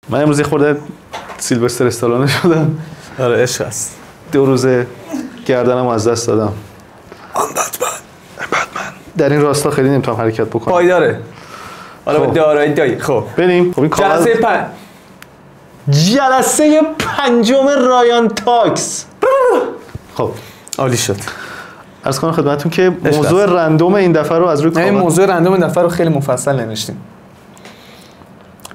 من امروز خورده سیلوستر استالونه شدم. آره عشق است. 2 روزه گردنمو از دست دادم. بتمن در این راستا خیلی نمیتونم حرکت بکنم. پایداره. حالا به دارایی دایی. خب بریم. خب این جلسه پنجم رایان تاکس. خب عالی شد. عرض کنم خدمتتون که موضوع رندوم این دفعه رو از روی این موضوع رندوم این دفعه رو خیلی مفصل نوشتیم.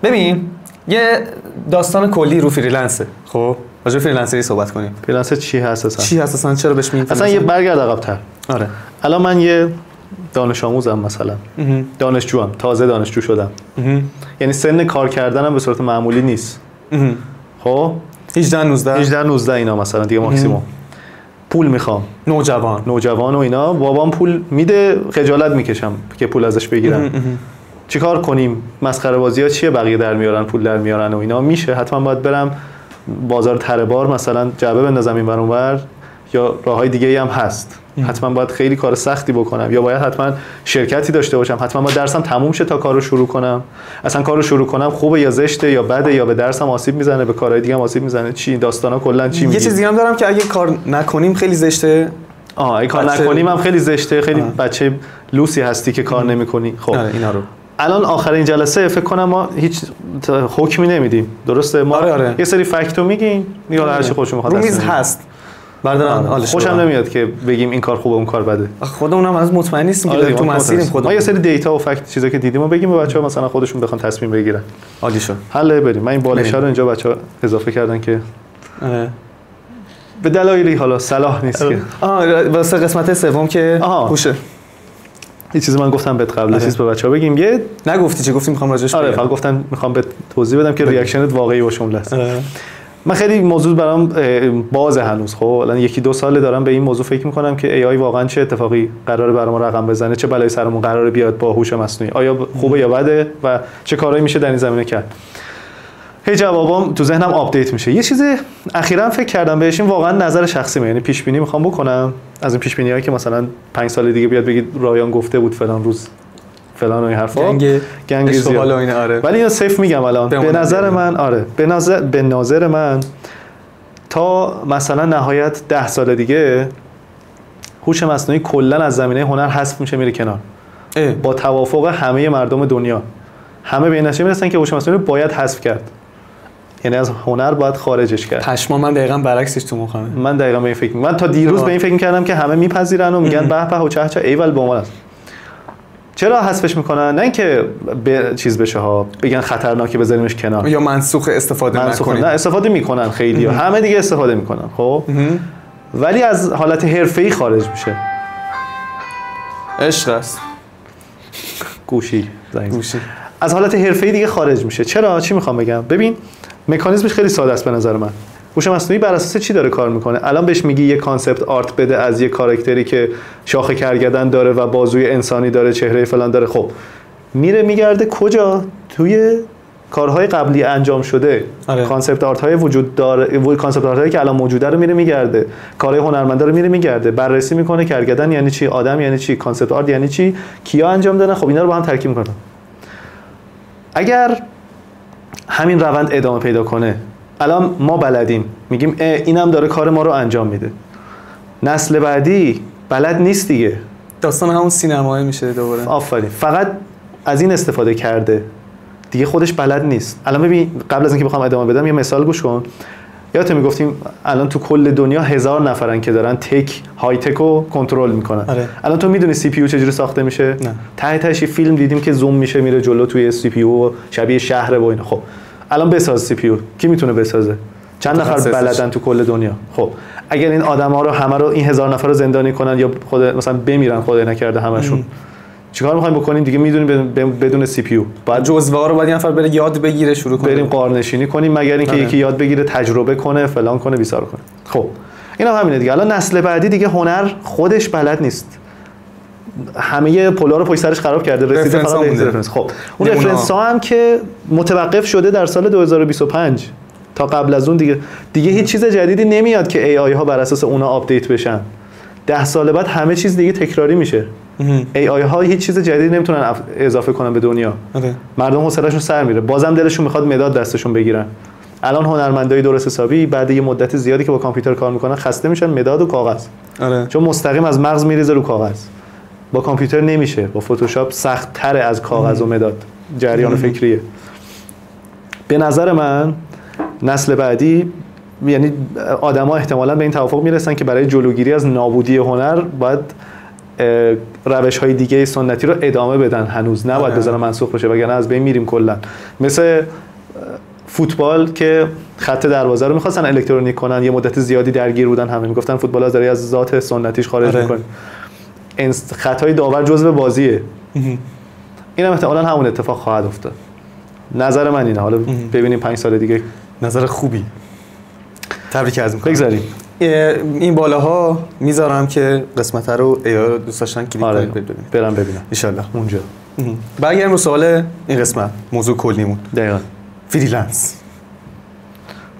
ببین یه داستان کلی رو فریلنسه. خب راجع به فریلنسری صحبت کنیم. فریلنس چی هست اصلا؟ چی هست اصلا؟ چرا بهش میگن؟ اصلا یه برگرد عقب‌تر. آره. الان من یه دانش آموزم مثلا. دانشجوام، تازه دانشجو شدم. یعنی سن کار کردنم به صورت معمولی نیست. خب 18 19 اینا مثلا دیگه ماکسیمم. پول میخوام. نوجوان و اینا. بابام پول میده، خجالت میکشم که پول ازش بگیرم. چیکار کنیم؟ مسخره بازی‌ها چیه؟ بقیه در میارن، پول در میارن و اینا. میشه حتما باید برم بازار تره بار مثلا جعبه بندازم این ور اون ور، یا راههای دیگه‌ای هم هست. حتما باید خیلی کار سختی بکنم، یا باید حتما شرکتی داشته باشم، حتما باید درسم تموم شه تا کارو شروع کنم. اصلا کارو شروع کنم خوبه یا زشته یا بده، یا به درسم آسیب میزنه، به کارهای دیگه هم آسیب میزنه، چی داستانا کلا چی میگی؟ یه چیز دیگه هم دارم که اگه کار نکنیم خیلی زشته. اگه کار نکنیم هم خیلی زشته، خیلی بچه لوسی هستی که کار نمی‌کنی. خب اینا رو الان آخرین جلسه فکر کنم ما هیچ حکمی نمیدیم، درسته؟ ما آره. یه سری فکتو میگیم، یا هر چی خودشون میخواد. رو میز هست. خوشم نمیاد که بگیم این کار خوبه اون کار بده. خودمونم از مطمئن نیستیم که تو مسیریم. ما یه سری دیتا و فکت چیزا که دیدیم و بگیم و بچه‌ها مثلا خودشون بخوان تصمیم بگیرن. عالی شد. حل بریم. من این بالشا رو اینجا بچه‌ها اضافه کردن که به دلایلی حالا صلاح نیست که واسه قسمت سوم که هوشه. یه چیزی من گفتم بهت قبل چیز به بچه‌ها بگیم. یه نگفتی چه گفتی؟ میخوام راجعش بگم. فقط گفتم میخوام به توضیح بدم که ریاکشنت واقعی باشه اون لحظه. من خیلی موضوع برام باز هنوز. خب الان 1-2 ساله دارم به این موضوع فکر میکنم که ای آی واقعا چه اتفاقی قراره برامون رقم بزنه، چه بلایی سرمون قراره بیاد با هوش مصنوعی، آیا خوبه یا بده و چه کارهایی میشه در این زمینه کرد. هی جوابام تو ذهنم آپدیت میشه. یه چیز اخیراً فکر کردم بهش، این واقعا نظر شخصیمه، یعنی پیش بینی میخوام بکنم از این پیش بینیایی که مثلا 5 سال دیگه بیاد بگید رایان گفته بود فلان روز فلان و این حرفا گنگ زیاد. آره. ولی اینو صفر میگم الان به نظر من به نظر من تا مثلا نهایت 10 سال دیگه هوش مصنوعی کلا از زمینه هنر حذف میشه، میره کنار. با توافق همه مردم دنیا همه به این نتیجه میرسن که هوش مصنوعی باید حذف کرد، یعنی از هنر باید خارجش کرد. پشما من دقیقاً برعکسش تو مخمه. من دقیقاً به این فکر من تا دیروز به این فکر می‌کردم که همه میپذیرن و میگن به به و چه چه ایول به عنوان است. چرا حذفش میکنن؟ نه اینکه چیز بشه ها، بگن خطرناکه بذاریمش کنار یا منسوخ استفاده نکنید. نه استفاده میکنن خیلی همه دیگه استفاده میکنن. خب ولی از حالت حرفه‌ای خارج میشه. عشق است. گوشی از حالت حرفه‌ای دیگه خارج میشه. چرا؟ چی میخوام بگم؟ ببین مکانیزمش خیلی ساده است به نظر من. هوش مصنوعی بر اساس چی داره کار میکنه؟ الان بهش میگی یه کانسپت آرت بده از یه کاراکتری که شاخه کرگدن داره و بازوی انسانی داره، چهره فلان داره. خب میره میگرده کجا؟ توی کارهای قبلی انجام شده. کانسپت آرت های وجود داره، کانسپت آرت هایی که الان موجوده رو میره میگرده، کارهای هنرمندا رو میره میگرده، بررسی میکنه کرگدن یعنی چی، آدم یعنی چی، کانسپت آرت یعنی چی، کیا انجام دادن. خب اینا رو با هم ترکیب میکنن. اگر همین روند ادامه پیدا کنه، الان ما بلدیم میگیم اینم داره کار ما رو انجام میده، نسل بعدی بلد نیست دیگه، داستان همون سینمایی میشه دوباره. آفرین. فقط از این استفاده کرده دیگه، خودش بلد نیست. الان ببین قبل از اینکه بخوام ادامه بدم یه مثال گوش کن. یادت میگفتیم الان تو کل دنیا 1000 نفرن که دارن های تک رو کنترل میکنن. الان تو میدونی سی پی یو چجوری ساخته میشه؟ نه. تهش فیلم دیدیم که زوم میشه میره جلو توی سی پی یو شبیه شهر و اینا. خب الان بساز سی پی یو، کی میتونه بسازه؟ چند نفر بلدن تو کل دنیا؟ خب اگر این آدما رو همه رو این 1000 نفر رو زندانی کنن یا خود مثلا بمیرن، خدای نکرده همشون، چیکار می‌خوایم بکنیم دیگه؟ میدونیم بدون سی پی یو بعد جزوه‌ها رو باید یه نفر بره یاد بگیره، شروع کنه، بریم قارنشینی کنیم، مگر اینکه یکی یاد بگیره، تجربه کنه، فلان کنه، بیسار کنه. خب اینا همینه دیگه. الان نسل بعدی دیگه هنر خودش بلد نیست، همه پولا رو پشت سرش خراب کرده، رسیده فقط به رفرنس. خب اون رفرنس ها هم که متوقف شده در سال 2025 تا قبل از اون دیگه هیچ چیز جدیدی نمیاد که ای آی ها بر اساس اونا آپدیت بشن. 10 سال بعد همه چیز دیگه تکراری میشه. ای ها هیچ چیز جدید نمیتونن اضافه کنن به دنیا. مردم حوصله‌شون سر میره، بازم دلشون میخواد مداد دستشون بگیرن. الان هنرمندای درست حسابی بعد یه مدت زیادی که با کامپیوتر کار میکنن خسته میشن مداد و کاغذ. چون مستقیم از مغز میریزه رو کاغذ. با کامپیوتر نمیشه، با فتوشاپ سخت تره از کاغذ و مداد. جریان فکریه. به نظر من نسل بعدی، یعنی آدما احتمالاً به این توافق میرسن که برای جلوگیری از نابودی هنر باید روش‌های دیگه سنتی رو ادامه بدن، هنوز نباید بذارن منسوخ بشه وگرنه از بین میریم کلا. مثل فوتبال که خط دروازه رو می‌خواستن الکترونیک کنن، یه مدت زیادی درگیر بودن، همه میگفتن فوتبال از ذات سنتیش خارج می‌کنه. خطای داور جزء بازیه. اینم احتمالاً همون اتفاق خواهد افتاد. نظر من اینه، حالا ببینیم 5 سال دیگه. نظر خوبی. تبریک عرض می‌کنم. بگذاریم. این بالاها میذارم که قسمت رو دوست داشتن کلیک کنید ببینید. برم ببینم ان شاءالله اونجا. برگردیم رو سوال این قسمت، موضوع کلیمون. دقیقاً. فریلنس.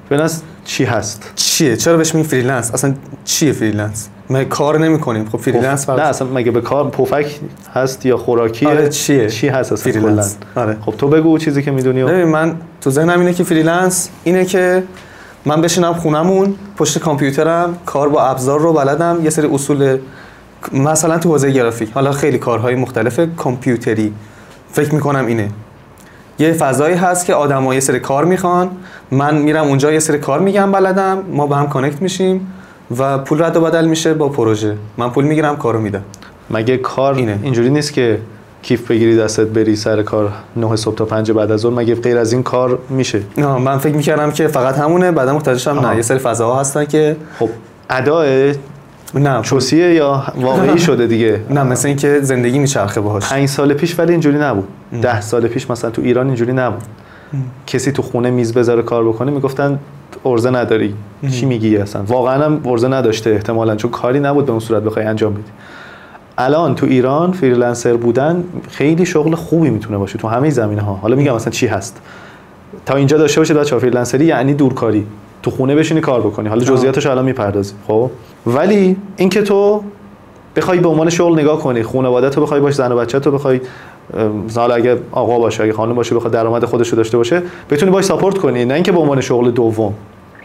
فریلنس چی هست؟ چیه؟ چرا بهش میگیم فریلنس؟ اصلا چیه فریلنس؟ ما کار نمی‌کنیم. خب فریلنس نه اصلا مگه به کار پفک هست یا خوراکیه؟ آره چیه؟ چی هست اصلا فریلنس؟ آره. خب تو بگو چیزی که میدونی. ببین من تو ذهنم اینه که فریلنس اینه که من بشینم خونمون پشت کامپیوترم، کار با ابزار رو بلدم، یه سری اصول مثلا تو حوزه گرافیک، حالا خیلی کارهای مختلف کامپیوتری، فکر میکنم اینه یه فضایی هست که آدم‌ها یه سری کار میخوان، من میرم اونجا یه سری کار میگم بلدم، ما با هم کانکت میشیم و پول رد و بدل میشه با پروژه، من پول میگیرم کارو میدم. مگه کار اینجوری نیست که کیف بگیری دستت بری سر کار 9 صبح تا 5 بعد از ظهر؟ مگه غیر از این کار میشه؟ نه من فکر میکردم که فقط همونه، بعدا متوجه شدم نه، یه سری فضاها هستن که خب ادای نه چوسیه یا واقعی شده دیگه. نه مثلا اینکه زندگی میچرخه باهاش. 5 سال پیش ولی اینجوری نبود. 10 سال پیش مثلا تو ایران اینجوری نبود. کسی تو خونه میز بذاره کار بکنه میگفتن ارزه نداری. چی میگی اصلا؟ واقعا هم ارزه نداشته احتمالاً، چون کاری نبود به اون صورت بخوای انجام بدی. الان تو ایران فریلنسر بودن خیلی شغل خوبی میتونه باشه تو همه زمینه‌ها. حالا میگم مثلا چی هست تا اینجا داشته باشید بچه‌ها، فریلنسری یعنی دورکاری، تو خونه بشینی کار بکنی. حالا جزئیاتش الان میپردازیم. خب ولی اینکه تو بخوای به عنوان شغل نگاه کنی، خانواده‌تو بخوای باش، زن و بچه‌تو بخوای، حالا اگه آقا باشه اگه خانم باشه بخواد درآمد خودش رو داشته باشه بتونی باش ساپورت کنی، نه اینکه به عنوان شغل دوم.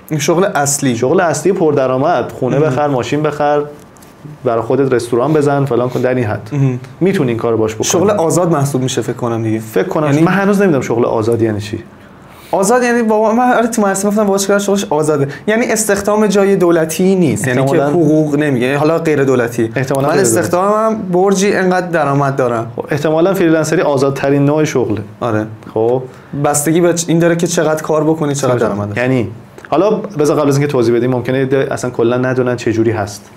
این شغل اصلی پردرآمد، خونه بخر، ماشین بخر، برای خودت رستوران بزن، فلان کن، در این حد میتونی این کارو باش بکنی. شغل آزاد محسوب میشه فکر کنم دیگه. فکر کنم یعنی من هنوز نمیدونم شغل آزاد یعنی چی. آزاد یعنی بابا من تو مدرسه گفتم بابا چیکار شغلش آزاده، یعنی استخدام جای دولتی نیست، یعنی که حقوق نمیگه، حالا غیر دولتی. من استخدامم برجی انقدر درآمد دارم. احتمالاً فریلنسری آزادترین نوع شغله. آره. خب بستگی به این داره که چقدر کار بکنی، چقدر درآمد داری. یعنی حالا بذار قبل از اینکه توضیح بدیم ممکنه اصلا کلا ندونن چه جوری هست.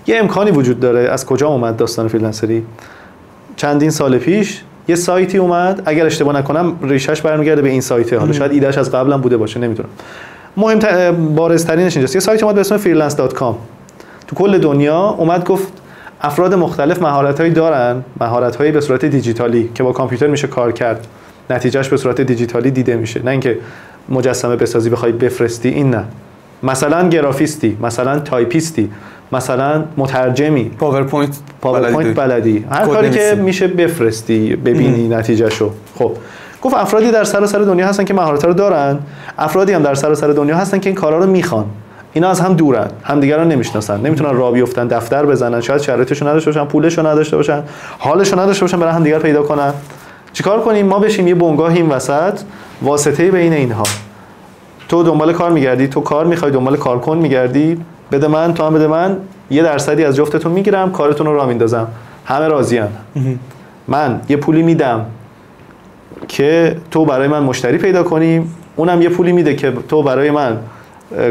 یه امکانی وجود داره. از کجا اومد داستان فریلنسری؟ چندین سال پیش یه سایتی اومد، اگر اشتباه نکنم ریشش برمیگرده به این سایته، حالا شاید ایدهش از قبلا بوده باشه نمیدونم. مهمتر بارزترینش اینجاست. یه سایت اومد به اسم freelance.com تو کل دنیا اومد گفت افراد مختلف مهارت‌هایی دارن، مهارت‌هایی به صورت دیجیتالی که با کامپیوتر میشه کار کرد، نتیجهش به صورت دیجیتالی دیده میشه، نه اینکه مجسمه بسازی بخوای بفرستی، این نه. مثلا گرافیستی، مثلا تایپیستی، مثلا مترجمی، پاورپوینت بلدی، هر کاری که میشه بفرستی ببینی نتیجهشو. خب گفت افرادی در سراسر دنیا هستن که مهارت‌ها رو دارن، افرادی هم در سراسر دنیا هستن که این کارا رو میخوان. اینا از هم دورن، همدیگه رو نمیشناسن، نمیتونن راه بیفتن، دفتر بزنن، شاید شرایطشو نداشته باشن، پولشو نداشته باشن، حالشو نداشته باشن، برای همدیگه پیدا کنن. چیکار کنیم؟ ما بشیم یه بنگاهیم وسط، واسطه بین اینها. تو دنبال کار میگردی، تو کار میخوای، دنبال کارکن میگردی، بده من، تو هم بده من، یه درصدی از جفتتون میگیرم، کارتون رو راه میندازم، همه راضیان. من یه پولی میدم که تو برای من مشتری پیدا کنی، اونم یه پولی میده که تو برای من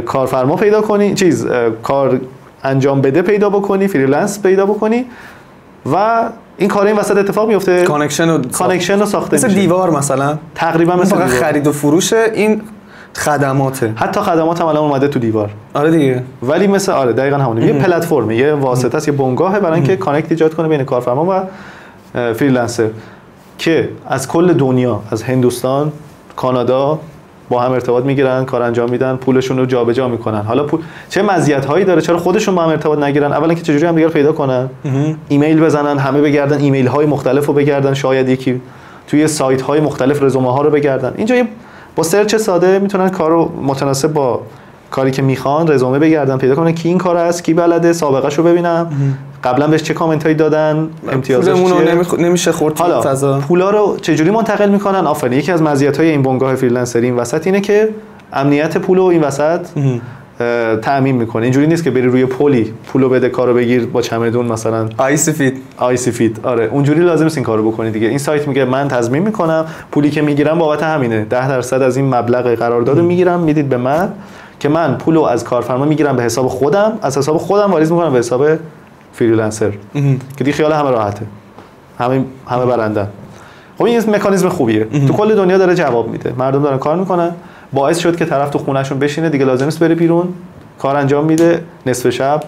کارفرما پیدا کنی، کار انجام بده پیدا بکنی، فریلنس پیدا بکنی و این کار این وسط اتفاق میفته. کانکشن رو ساخته مثل میشه. دیوار مثلا، تقریبا مثل دیوار. خرید و فروش این خدماته، حتی خدمات هم الان اومده تو دیوار. آره دیگه. ولی مثل آره دقیقاً همونه. یه پلتفرم، یه واسطه است، یه بنگاهه برای اینکه کانکت ایجاد کنه بین کارفرما و فریلنسر که از کل دنیا، از هندوستان، کانادا، با هم ارتباط میگیرن، کار انجام میدن، پولشون رو جابجا میکنن. حالا پول چه مزیت‌هایی داره؟ چرا خودشون با هم ارتباط نگیرن؟ اولا که چجوری هم دیگه رو پیدا کنن؟ ایمیل بزنن، همه بگردن ایمیل های مختلف رو بگردن، شاید یکی توی سایت های مختلف رزومه ها رو بگردن. اینجا با سرچ ساده میتونن کارو متناسب با کاری که میخوان رزومه بگردن، پیدا کنن کی این کار است، کی بلده، سابقه‌شو ببینم، قبلا بهش چه کامنتایی دادن، امتیازش چیه. نمیشه خورد حالا فضا. پولا رو چجوری منتقل میکنن؟ آفرین. یکی از مزیت‌های این بنگاه فریلنسری این وسط اینه که امنیت پولو این وسط تأمین میکنه. اینجوری نیست که بری روی پلی پولو بده کارو بگیر با چمدون مثلا آی سی فید. آره اونجوری لازم نیست این کارو بکنی دیگه. این سایت میگه من تضمین میکنم پولی که میگیرم بابت همینه، 10% از این مبلغ قراردادو میگیرم میدید به من که من پولو از کارفرما میگیرم به حساب خودم، از حساب خودم واریز میکنم به حساب فریلنسر که دیگه خیال همه راحته، همه برندن. خب این مکانیزم خوبیه، تو کل دنیا داره جواب میده، مردم دارن کار میکنن، باعث شد که طرف تو خونهشون بشینه دیگه لازم نیست بره بیرون، کار انجام میده، نصف شب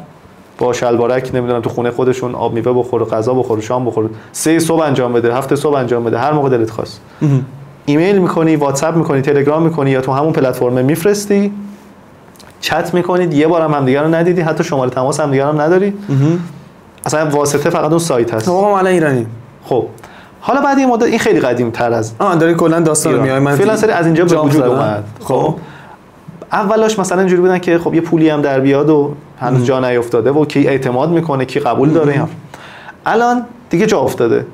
با شلوارک نمیدونم تو خونه خودشون آب میوه بخوره، غذا بخوره، شام بخوره، 3 صبح انجام بده، 7 صبح انجام بده، هر موقع دلت خواست. ایمیل میکنی، واتساپ میکنی، تلگرام میکنی یا تو همون پلتفرم میفرستی، چت میکنید، یه بار هم همدیگه رو ندیدی، حتی شماره تماس همدیگه هم نداری، اصلا واسطه فقط اون سایت هست. ما الان ایرانی. خب حالا بعد این مدت این خیلی قدیم تر از داری کلا داستان میای، من فریلنسر از اینجا به وجود اومد. خب اولاش مثلا اینجوری بودن که خب یه پولی هم در بیاد و هنوز جا نیافتاده و کی اعتماد میکنه، کی قبول داره. الان دیگه جا افتاده.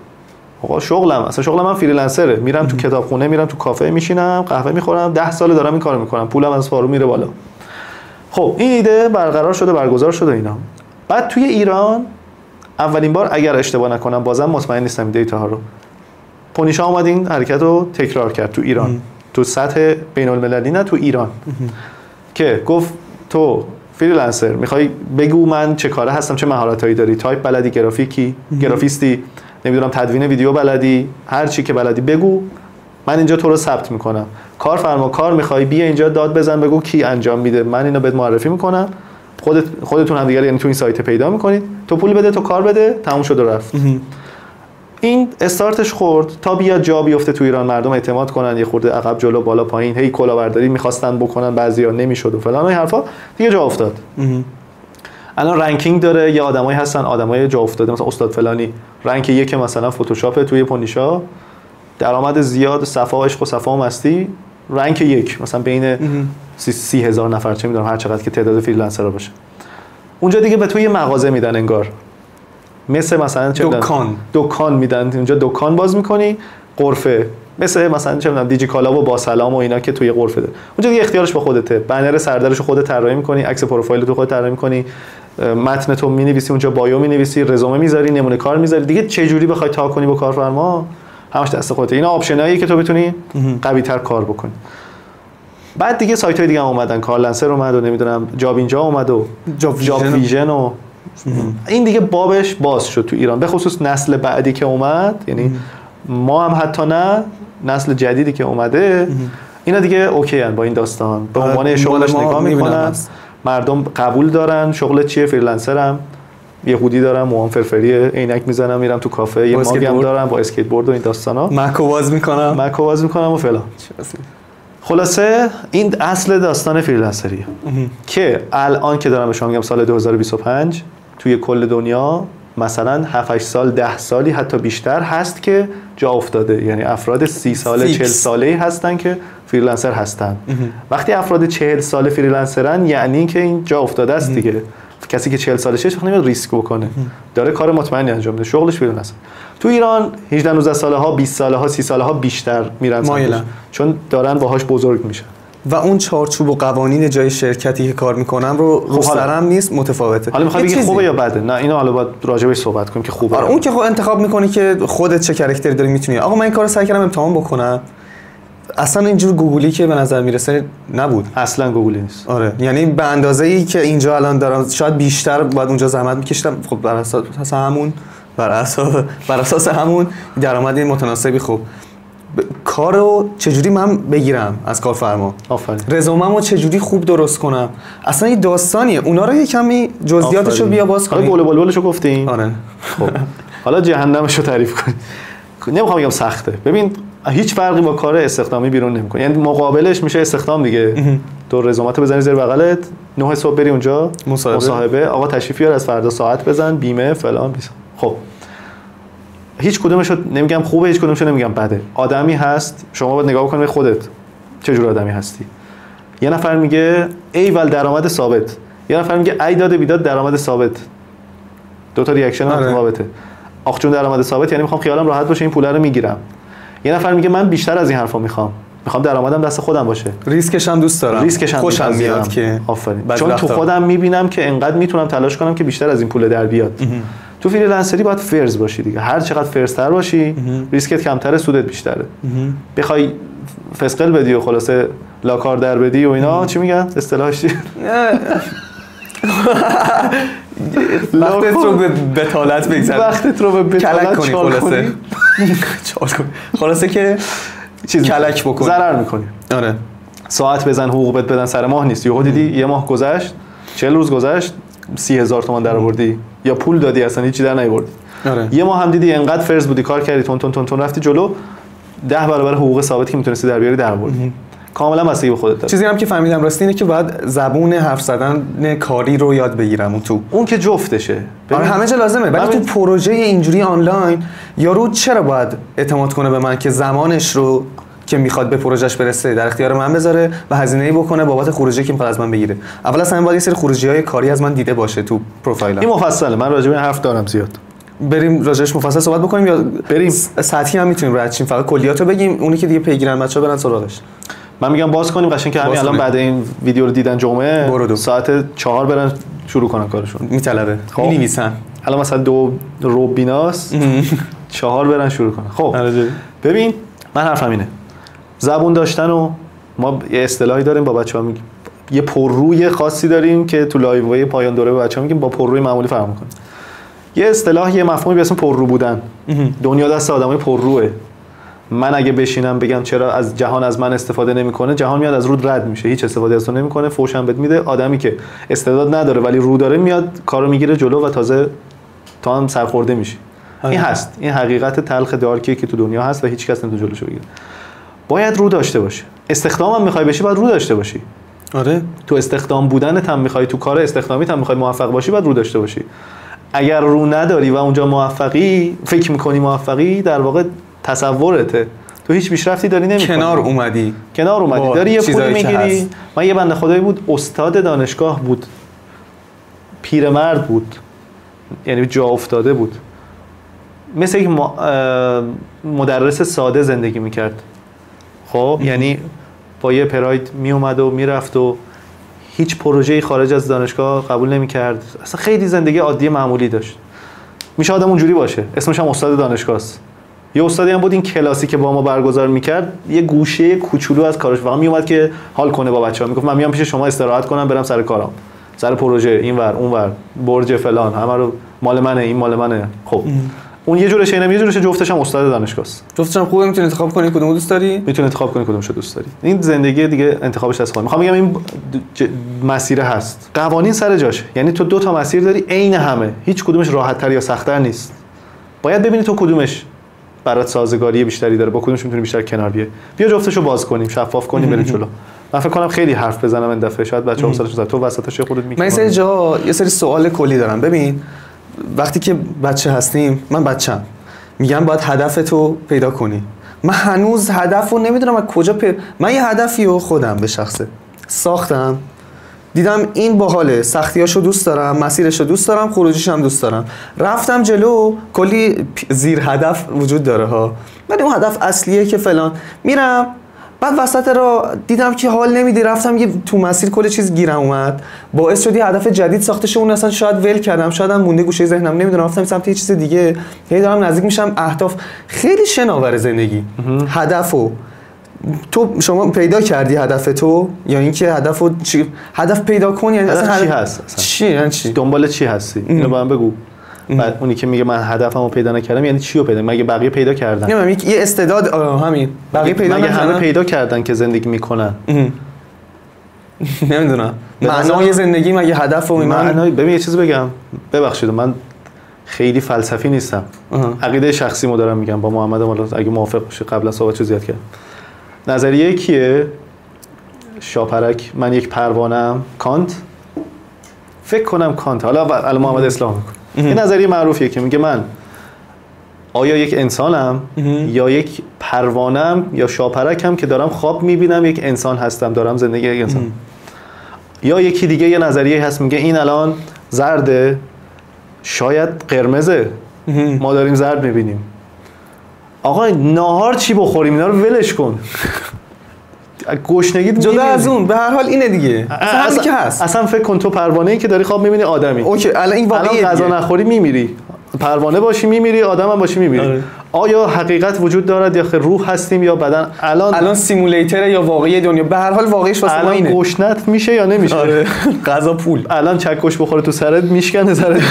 آقا شغلم من فریلنسره، میرم تو کتابخونه، میرم تو کافه میشینم، قهوه میخورم، 10 سال دارم این کارو میکنم، پولم از پارو میره بالا. خب این ایده برگزار شده اینا. بعد توی ایران اولین بار اگر اشتباه نکنم، بازم مطمئن نیستم این دیتا ها رو، پونیشا اومد این حرکت رو تکرار کرد تو ایران، تو سطح بین المللی نه، تو ایران، که گفت تو فریلنسر میخوای بگو من چه کاره هستم، چه مهارتایی داری، تایپ بلدی، گرافیستی، نمیدونم تدوین ویدیو بلدی، هر چی که بلدی بگو، من اینجا تو رو ثبت میکنم. کارفرما کار میخوای بیا اینجا داد بزن بگو کی انجام میده، من اینو بهت معرفی میکنم، خودتون هم دیگه یعنی تو این سایت پیدا میکنید، تو پول بده، تو کار بده، تموم شد و رفت. این استارتش خورد تا بیاد جا بیفته تو ایران، مردم اعتماد کنن، یه خورده عقب جلو بالا پایین، هی کلاهبرداری میخواستن بکنن، بعضیا نمیشد و فلان و این حرفا، دیگه جا افتاد. الان رنکینگ داره، یه آدمایی هستن، آدمای جا افتاده، مثلا استاد فلانی رنک 1 مثلا فتوشاپ توی پونیشا، درآمد زیاد، صفا عشق و صفا و مستی، رنک 1 مثلا بین 30,000 نفر، چه میدونم هر چقدر که تعداد فریلنسرها باشه. اونجا دیگه به تو یه مغازه میدن انگار، مثلا چه دکان میدن، اونجا دکان باز میکنی، غرفه، مثلا چه میدونم دیجی کالا و با سلام و اینا که توی غرفه ده. اونجا دیگه اختیارش به خودته، بنر سردرشو خودت طراحی میکنی، عکس پروفایل تو خودت طراحی میکنی، متن تو مینویسی، اونجا بایو مینویسی، رزومه میذاری، نمونه کار میذاری، دیگه چه جوری بخوای تا کنی با کارفرما همش دست خودته. اینا آپشنایی که تو بتونی قوی‌تر کار بکنی. بعد دیگه سایت‌های دیگه هم اومدن، کارلنسر اومد و نمیدونم جاب اینجا اومد و جاب ویژن و این دیگه بابش باز شد تو ایران، به خصوص نسل بعدی که اومد، یعنی ما هم حتی نه، نسل جدیدی که اومده اینا دیگه اوکی ان با این داستان، به عنوان شغلش نگاه میکنن، مردم قبول دارن. شغل چیه؟ فریلنسرم، یهودی دارم، موام فرفریه، عینک میزنم، میرم تو کافه، یه ماگی هم دارم با اسکیت بورد و این داستانا، مکو باز میکنم و فلان. خلاصه این اصل داستان فریلنسریه که الان که دارم به شما میگم سال 2025 توی کل دنیا مثلا 7-8 سال 10 سالی حتی بیشتر هست که جا افتاده، یعنی افراد 30 ساله 40 ساله‌ای هستن که فریلنسر هستن. وقتی افراد 40 ساله فریلنسرن یعنی که این جا افتاده است دیگه. کسی که 40 سالشه وقتی نمیاد ریسک بکنه، داره کار مطمئنی انجام میده، شغلش فریلنسر. تو ایران 18 19 ساله ها، 20 ساله ها، 30 ساله ها بیشتر میرن سمتش، چون دارن باهاش بزرگ میشن و اون چارچوب و قوانین جای شرکتی که کار میکنم رو سرم نیست، متفاوته. حالا میخوای بگی خوبه یا بده؟ نه اینو حالا باید راجع بهش صحبت کنیم که خوبه. اون که خود انتخاب میکنی که خودت چه کاراکتری داری میتونی. آقا من این کارو سعی کردم امتحان بکنم، اصلا اینجور گوگلی که به نظر میرسه نبود، اصلا گوگلی نیست. آره یعنی به اندازه‌ای که اینجا الان دارم، شاید بیشتر باید اونجا زحمت میکشیدم. خب بر اساس همون درآمد متناسبی. خب کارو چجوری من بگیرم از کارفرما، رزومه‌مو چجوری خوب درست کنم، اصلا این داستانیه. اونا رو یه کمی جزئیاتشو بیا باز کنیم. گل بلبلشو گفتیم. آره خب حالا جهنمشو تعریف کنیم. نمیخوام بگم سخته. ببین هیچ فرقی با کار استخدامی بیرون نمیکنه. یعنی مقابلش میشه استخدام دیگه. تو رزوماتو بزنی زیر بغلت 9 صبح بری اونجا مصاحبه، آقا تشریف بیار از فردا ساعت بزن، بیمه فلان بیسا. خب هیچ کدومشو نمیگم خوبه، هیچ کدومشو نمیگم بده. آدمی هست، شما باید نگاه بکنید خودت چه جور آدمی هستی. یه نفر میگه ایول درآمد ثابت، یه نفر میگه ای داد بیداد درآمد ثابت. دو تا ریاکشن متفاوته. آخ چون درآمد ثابت یعنی میخوام خیالم راحت باشه این پولا رو میگیرم. یه نفر میگه من بیشتر از این حرفا میخوام درآمدم دست خودم باشه، ریسکش هم دوست دارم، خوشم میاد که آفرین، چون تو خودم میبینم که انقدر میتونم تلاش کنم که بیشتر از این پول در بیاد. تو فریلنسری باید فرز باشی دیگه، هر چقدر فرزتر باشی ریسکت کمتره، سودت بیشتره. بخوای فسقل بدی و خلاصه لاکار در بدی و اینا چی میگن اصطلاحش چی؟ وقتت رو به بتالت بگذاری، وقتت رو به بتالت چال کنی خلاصه که چیز کلک بکنی، ضرر میکنی. آره ساعت بزن حقوق بهت بدن سر ماه نیست. یهو دیدی یه ماه گذشت 40 روز گذشت 30,000 تومان درآوردی یا پول دادی اصلا هیچی در نیاوردی. آره. یه ماه هم دیدی انقدر فرض بودی کار کردی تون رفتی جلو 10 برابر حقوق ثابتی که میتونستی در بیاری درآوردی. کاملا بستگی به خودت داره. چیزی هم که فهمیدم راستی اینه که باید زبون حرف زدن کاری رو یاد بگیرم اون که جفتشه. آره همه جا لازمه، ولی تو پروژه اینجوری آنلاین یارو چرا باید اعتماد کنه به من که زمانش رو که میخواد به پروژهش برسه در اختیار من بذاره و هزینه‌ای بکنه بابت خروجی که میخواد از من بگیره؟ اول اصلا باید یه سری خروجی‌های کاری از من دیده باشه تو پروفایلم. این مفصله، من راجع به این حرف دارم زیاد. بریم راجعش مفصل صحبت بکنیم یا بریم سطحی هم میتونیم رد شیم؟ فقط کلیاتو بگیم، اونی که دیگه پیگیرن بچه‌ها برن سراغش. من میگم باز کنیم قشنگ که همین الان بعد این ویدیو رو دیدن جمعه ساعت 4 برن شروع کنن کارشون. میطلبه می‌نویسن. الان مثلا 2 روبیناس 4 برن شروع کنن. خب ببین من حرفم اینه، زبون داشتن و ما یه اصطلاحی داریم با بچه‌ها میگیم، یه پرروی خاصی داریم که تو لایوهای پایان دوره به بچه‌ها میگیم با پرروی معمولی فرق می‌کنه. یه اصطلاح یه مفهومی به اسم پررو بودن. دنیا دست آدمای پرروه. من اگه بشینم بگم چرا از جهان از من استفاده نمیکنه، جهان میاد از رود رد میشه، هیچ استفاده از تو نمیکنه، فوشم بهت میده. آدمی که استعداد نداره ولی رو داره میاد کارو میگیره جلو و تازه تو هم سرخورده میشی. این هست، این حقیقت تلخ دارکیه که تو دنیا هست و هیچ کس نمیتونه جلوشو بگیره. باید رو داشته باشه. استخدام هم میخوای بشی باید رو داشته باشی. آره تو استخدام بودنت هم میخوای، تو کار استخدامیت هم میخوای موفق باشی باید رو داشته باشی. اگر رو نداری و اونجا موفقی، فکر میکنی موفقی، در واقع تصورته، تو هیچ پیشرفتی داری نمی‌کنی. کنار اومدی داری یه پول میگیری. من یه بنده خدایی بود استاد دانشگاه بود، پیرمرد بود، یعنی جا افتاده بود، مثل یک مدرس ساده زندگی میکرد. خب یعنی با یه پراید میومد و میرفت و هیچ پروژه‌ای خارج از دانشگاه قبول نمی‌کرد. اصلا خیلی زندگی عادی معمولی داشت. میشه آدم اونجوری باشه. اسمش هم استاد دانشگاه است. یه استادی هم بود این کلاسی که با ما برگزار می‌کرد، یه گوشه کوچولو از کارش واقعا میومد که حال کنه با بچه‌ها. میگفت من میام پیش شما استراحت کنم برم سر کارم. سر پروژه اینور اونور برج فلان همه رو مال منه، این مال منه. خب اون یه جورشه، اینم یه جورشه، جفتش هم استاد دانشگاه است. جفتش هم خوبه، میتونی انتخاب کنی کدومو دوست داری. میتونی انتخاب کنی کدومشو دوست داری. این زندگی دیگه انتخابش از خودت. میخوام بگم این مسیر هست، قوانین سر جاشه. یعنی تو دو تا مسیر داری عین همه، هیچ کدومش راحت تر یا سخت‌تر نیست. باید ببینی تو کدومش برات سازگاری بیشتری داره، با کدومش میتونی بیشتر کنار بیای. بیا جفتشو باز کنیم، شفاف کنیم، بریم جلو. من فکر کنم خیلی حرف بزنم این دفعه، شاید بچه‌ها سرش زد، تو وسطش خودت میگی. من یه سری سوال کلی دارم. ببین وقتی که بچه هستیم، من بچه‌ام، میگم باید هدفتو پیدا کنی. من هنوز هدفو نمیدونم از کجا من یه هدفیو خودم به شخصه ساختم، دیدم این باحاله، سختیاشو دوست دارم، مسیرشو دوست دارم، خروجیش هم دوست دارم، رفتم جلو. کلی زیر هدف وجود داره ها، ولی اون هدف اصلیه که فلان میرم، بعد وسط را دیدم که حال نمیده، رفتم یه تو مسیر کلی چیز گیرم اومد، باعث شد یه هدف جدید ساخته شه، اون اصلا شاید ول کردم، شاید هم مونده گوشه ذهنم، نمیدونم، رفتم سمت یه چیز دیگه، هی دارم نزدیک میشم اهداف. خیلی شناور زندگی. هدفو تو شما پیدا کردی هدفتو، یا اینکه هدف پیدا کنی، یعنی اصلا چی هست؟ یعنی چی؟ دنبال چی هستی؟ اینو به من بگو. بعد اونی که میگه من هدفمو پیدا نکردم یعنی چی رو پیدا؟ مگه بقیه پیدا کردن؟ نه یه استعداد همین بقیه پیدا مگه همه پیدا کردن که زندگی میکنن؟ نمیدونم معنای زندگی مگه هدف و ببین یه چیزی بگم، ببخشید من خیلی فلسفی نیستم. عقیده شخصیمو دارم میگم، با محمد هم اگه موافق باشه قبلا صحبتشو زیاد کردم. نظریه کیه؟ شاپرک. من یک پروانه‌ام. کانت. فکر کنم کانت. حالا محمد اسلام میگه. یه نظریه معروفیه که میگه من آیا یک انسانم یا یک پروانه‌ام یا شاپرکم که دارم خواب میبینم یک انسان هستم، دارم زندگی یک انسان. یا یکی دیگه یه نظریه هست میگه این الان زرده، شاید قرمزه، ما داریم زرد میبینیم. آقا ناهار چی بخوریم؟ اینا رو ولش کن. گشنگی جدا از اون به هر حال اینه دیگه. همین که هست. اصلا فکر کن تو پروانه‌ای که داری خواب میبینی آدمی. اوکی الان این واقعیه. الان غذا نخوری میمیری. پروانه باشی میمیری، آدم هم باشی میمیری. آره. آیا حقیقت وجود دارد یا روح هستیم یا بدن؟ الان سیمولیتر یا واقعی دنیا؟ به هر حال واقعیش واسه ما اینه. الان گشنت میشه یا نمیشه؟ آره. غذا پول. الان چکش بخوره تو سرت میشکنه سرت.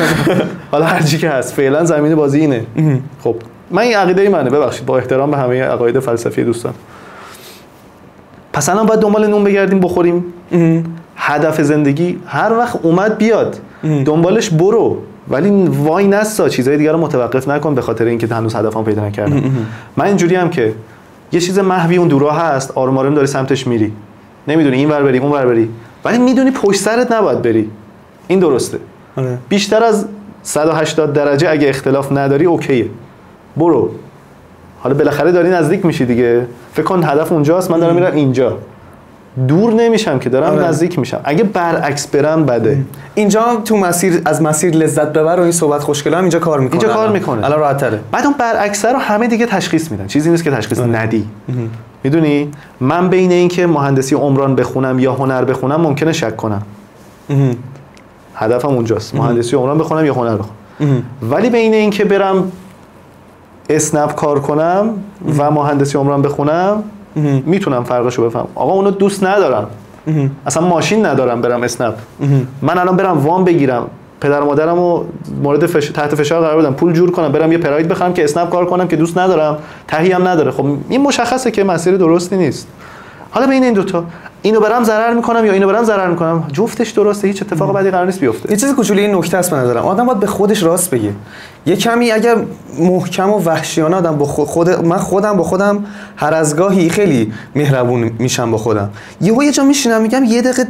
حالا هر چی که هست فعلا زمین بازی اینه. خب من این عقیده منه، ببخشید با احترام به همه عقاید فلسفی دوستان. پس الان باید دنبال نون بگردیم بخوریم. هدف زندگی هر وقت اومد بیاد دنبالش برو، ولی وای نستا چیزای دیگه رو متوقف نکن به خاطر اینکه هنوز هدفم پیدا نکردم. من اینجوری هم که یه چیز محوی اون دورا هست، آروم آروم داری سمتش میری، نمیدونی این ور بری اون ور بری، ولی میدونی پشت سرت نباید بری. این درسته. بیشتر از 180 درجه اگه اختلاف نداری اوکیه، برو. حالا بالاخره داری نزدیک میشی دیگه. فکر کن هدف اونجاست، من دارم میرم اینجا، دور نمیشم که دارم نزدیک میشم. اگه برعکس برم بده. اینجا تو مسیر از مسیر لذت ببر و این صحبت خوشگلام اینجا کار میکنه. اینجا کار میکنه. الان راحت تره. بعد اون برعکس رو همه دیگه تشخیص میدن. چیزی نیست که تشخیص ندی. میدونی من بین این که مهندسی عمران بخونم یا هنر بخونم ممکنه شک کنم. هدفم اونجاست. مهندسی عمران بخونم یا هنر بخونم. ولی بین این که برم اسنپ کار کنم و مهندسی عمران بخونم میتونم فرقشو بفهمم. آقا اونو دوست ندارم. اصلا ماشین ندارم برم اسنپ. من الان برم وام بگیرم، پدر و مادرمو مورد تحت فشار قرار بدم، پول جور کنم، برم یه پراید بخرم که اسنپ کار کنم که دوست ندارم، تهی هم نداره. خب این مشخصه که مسیر درستی نیست. حالا بین این دوتا اینو برم ضرر میکنم یا اینو برم ضرر میکنم، جفتش درسته، هیچ اتفاق بدی قرار نیست بیفته. یه چیز کوچولی این نکته است به نظرم، آدم باید به خودش راست بگه. یه کمی اگر محکم و وحشیانه آدم من خودم با خودم هر از گاهی خیلی مهربون میشم با خودم، یه جا میشینم میگم یه دقیقه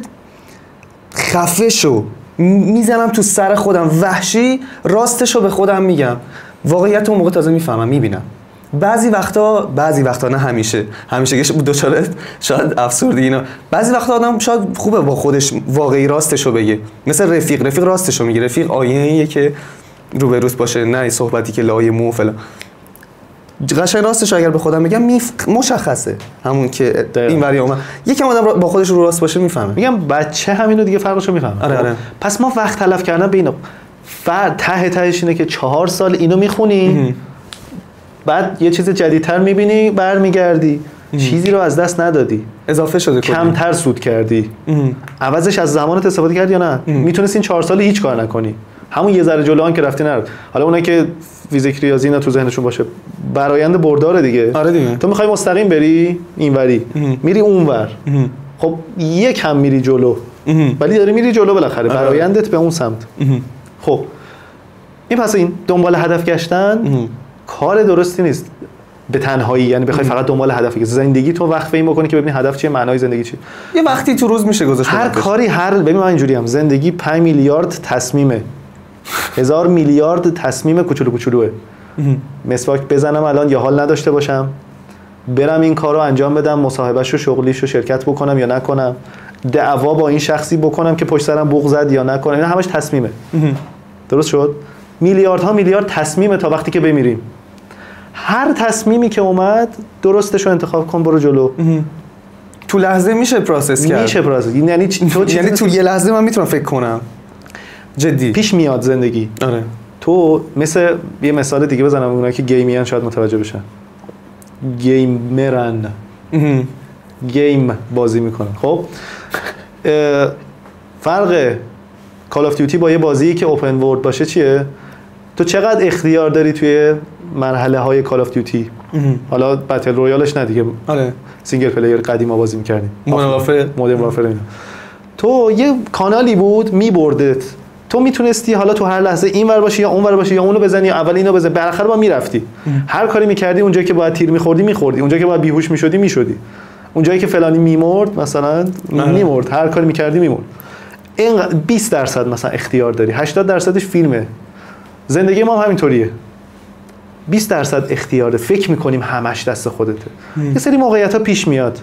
خفه شو، میزنم تو سر خودم وحشی، راستشو به خودم میگم، واقعیت اون موقع تازه میفهمم میبینم. بعضی وقتا نه همیشه دوچاره شاید افسردگی اینا، بعضی وقتا آدم شاید خوبه با خودش واقعی راستشو بگه. مثل رفیق راستشو میگه، رفیق آینه‌ایه که روبروت باشه، نه صحبتی که لای مو فلان. قشنگ راستش اگر به خودم بگم مشخصه همون که این وری اومد. یکم آدم با خودش رو راست باشه میفهمه. میگم بچه همینو دیگه فرقشو میفهمه. آره. پس ما وقت تلف کردن به اینا، تهش اینه که 4 سال اینو میخونی، بعد یه چیز جدیدتر میبینی برمیگردی، چیزی رو از دست ندادی، اضافه شده، کمتر سود کردی، عوضش از زمانت استفاده کردی یا نه؟ میتونستی این 4 سال هیچ کار نکنی، همون یه ذره جلو که رفتی نرفت. حالا اونایی که فیزیک ریاضی اینا تو ذهنشون باشه، برآیند برداره دیگه. آره دیگه. تو میخوای مستقیم بری اینوری، میری اونور، خب یکم میری جلو، ولی داری میری جلو بالاخره، برآیندت به اون سمت. خب این پس این دنبال هدف گشتن کار درستی نیست به تنهایی، یعنی بخوای فقط دنبال هدفی که زندگی تو وقفه این بکنی که ببینی هدف چیه، معنای زندگی چیه. یه وقتی تو روز میشه گذاشت هر کاری ببین من اینجوری ام، زندگی 5 میلیارد تصمیمه، 1000 میلیارد تصمیم کوچولو کوچولوئه. مسواک بزنم الان یا حال نداشته باشم، برم این کارو انجام بدم، مصاحبهشو شغلیشو شرکت بکنم یا نکنم، دعوا با این شخصی بکنم که پشت سرم بوق زد یا نکنم، اینا همش تصمیمه. درست شد؟ میلیاردها میلیارد تصمیمه تا وقتی که بمیریم. هر تصمیمی که اومد درستشو انتخاب کن، برو جلو. تو لحظه میشه پروسس کرد. میشه پروسس. یعنی تو یه لحظه من میتونم فکر کنم. جدی پیش میاد زندگی. آره. تو مثل یه مثال دیگه بزنم، اونایی که گیمیان شاید متوجه بشن. گیمرن. گیم بازی میکنن. خب فرق کال آف دیوتی با یه بازی که اوپن ورلد باشه چیه؟ تو چقدر اختیار داری توی مرحله های کال آف دیوتی؟ حالا بتل رویالش نه دیگه. آره. سینگل پلیر قدیما بازی می‌کردیم. مودرن وارفر اینا. تو یه کانالی بود میبردت، تو میتونستی حالا تو هر لحظه این ور باشی یا اون ور باشی یا اونو بزنی یا اول اینو بزنی، بالاخره با میرفتی هر کاری میکردی، اونجایی که باید تیر میخوردی، اونجایی که باید بیهوش میشدی، اونجایی که فلانی میمرد مثلا میمرد، هر کاری میکردی میمرد. این 20% مثلا اختیار داری، 80%ش فیلمه. زندگی ما هم همینطوریه. 20% اختیاره، فکر میکنیم همش دست خودته. یه سری موقعیت‌ها پیش میاد،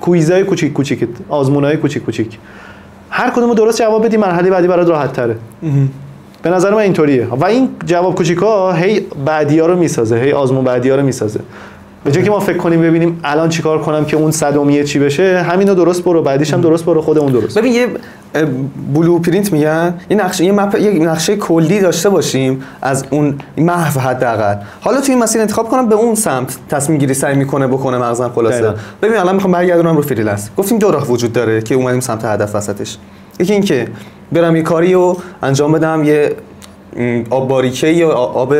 کویزای کوچیک، آزمونای کوچیک، هر کدومو درست جواب بدی مرحله بعدی برات راحت تره. به نظر من اینطوریه و این جواب کوچیکا هی بعدی‌ها رو میسازه، هی آزمون بعدی‌ها رو میسازه. به جای که ما فکر کنیم ببینیم الان چیکار کنم که اون صدومیه چی بشه، همینو درست برو، بعدیش هم درست برو، خود اون درست. ببین یه بلوپرینت میگن، یه نقشه کلی داشته باشیم از اون محو حداقل. حالا توی این مسیر انتخاب کنم به اون سمت تصمیم گیری سعی میکنه بکنه مغزم خلاصه. ببین الان میخوام برگردونم رو فریلنس. گفتیم دو راه وجود داره که اومدیم سمت هدف وسطش. یکی این که برم یه کاری رو انجام بدم، یه آب باریکه یا آب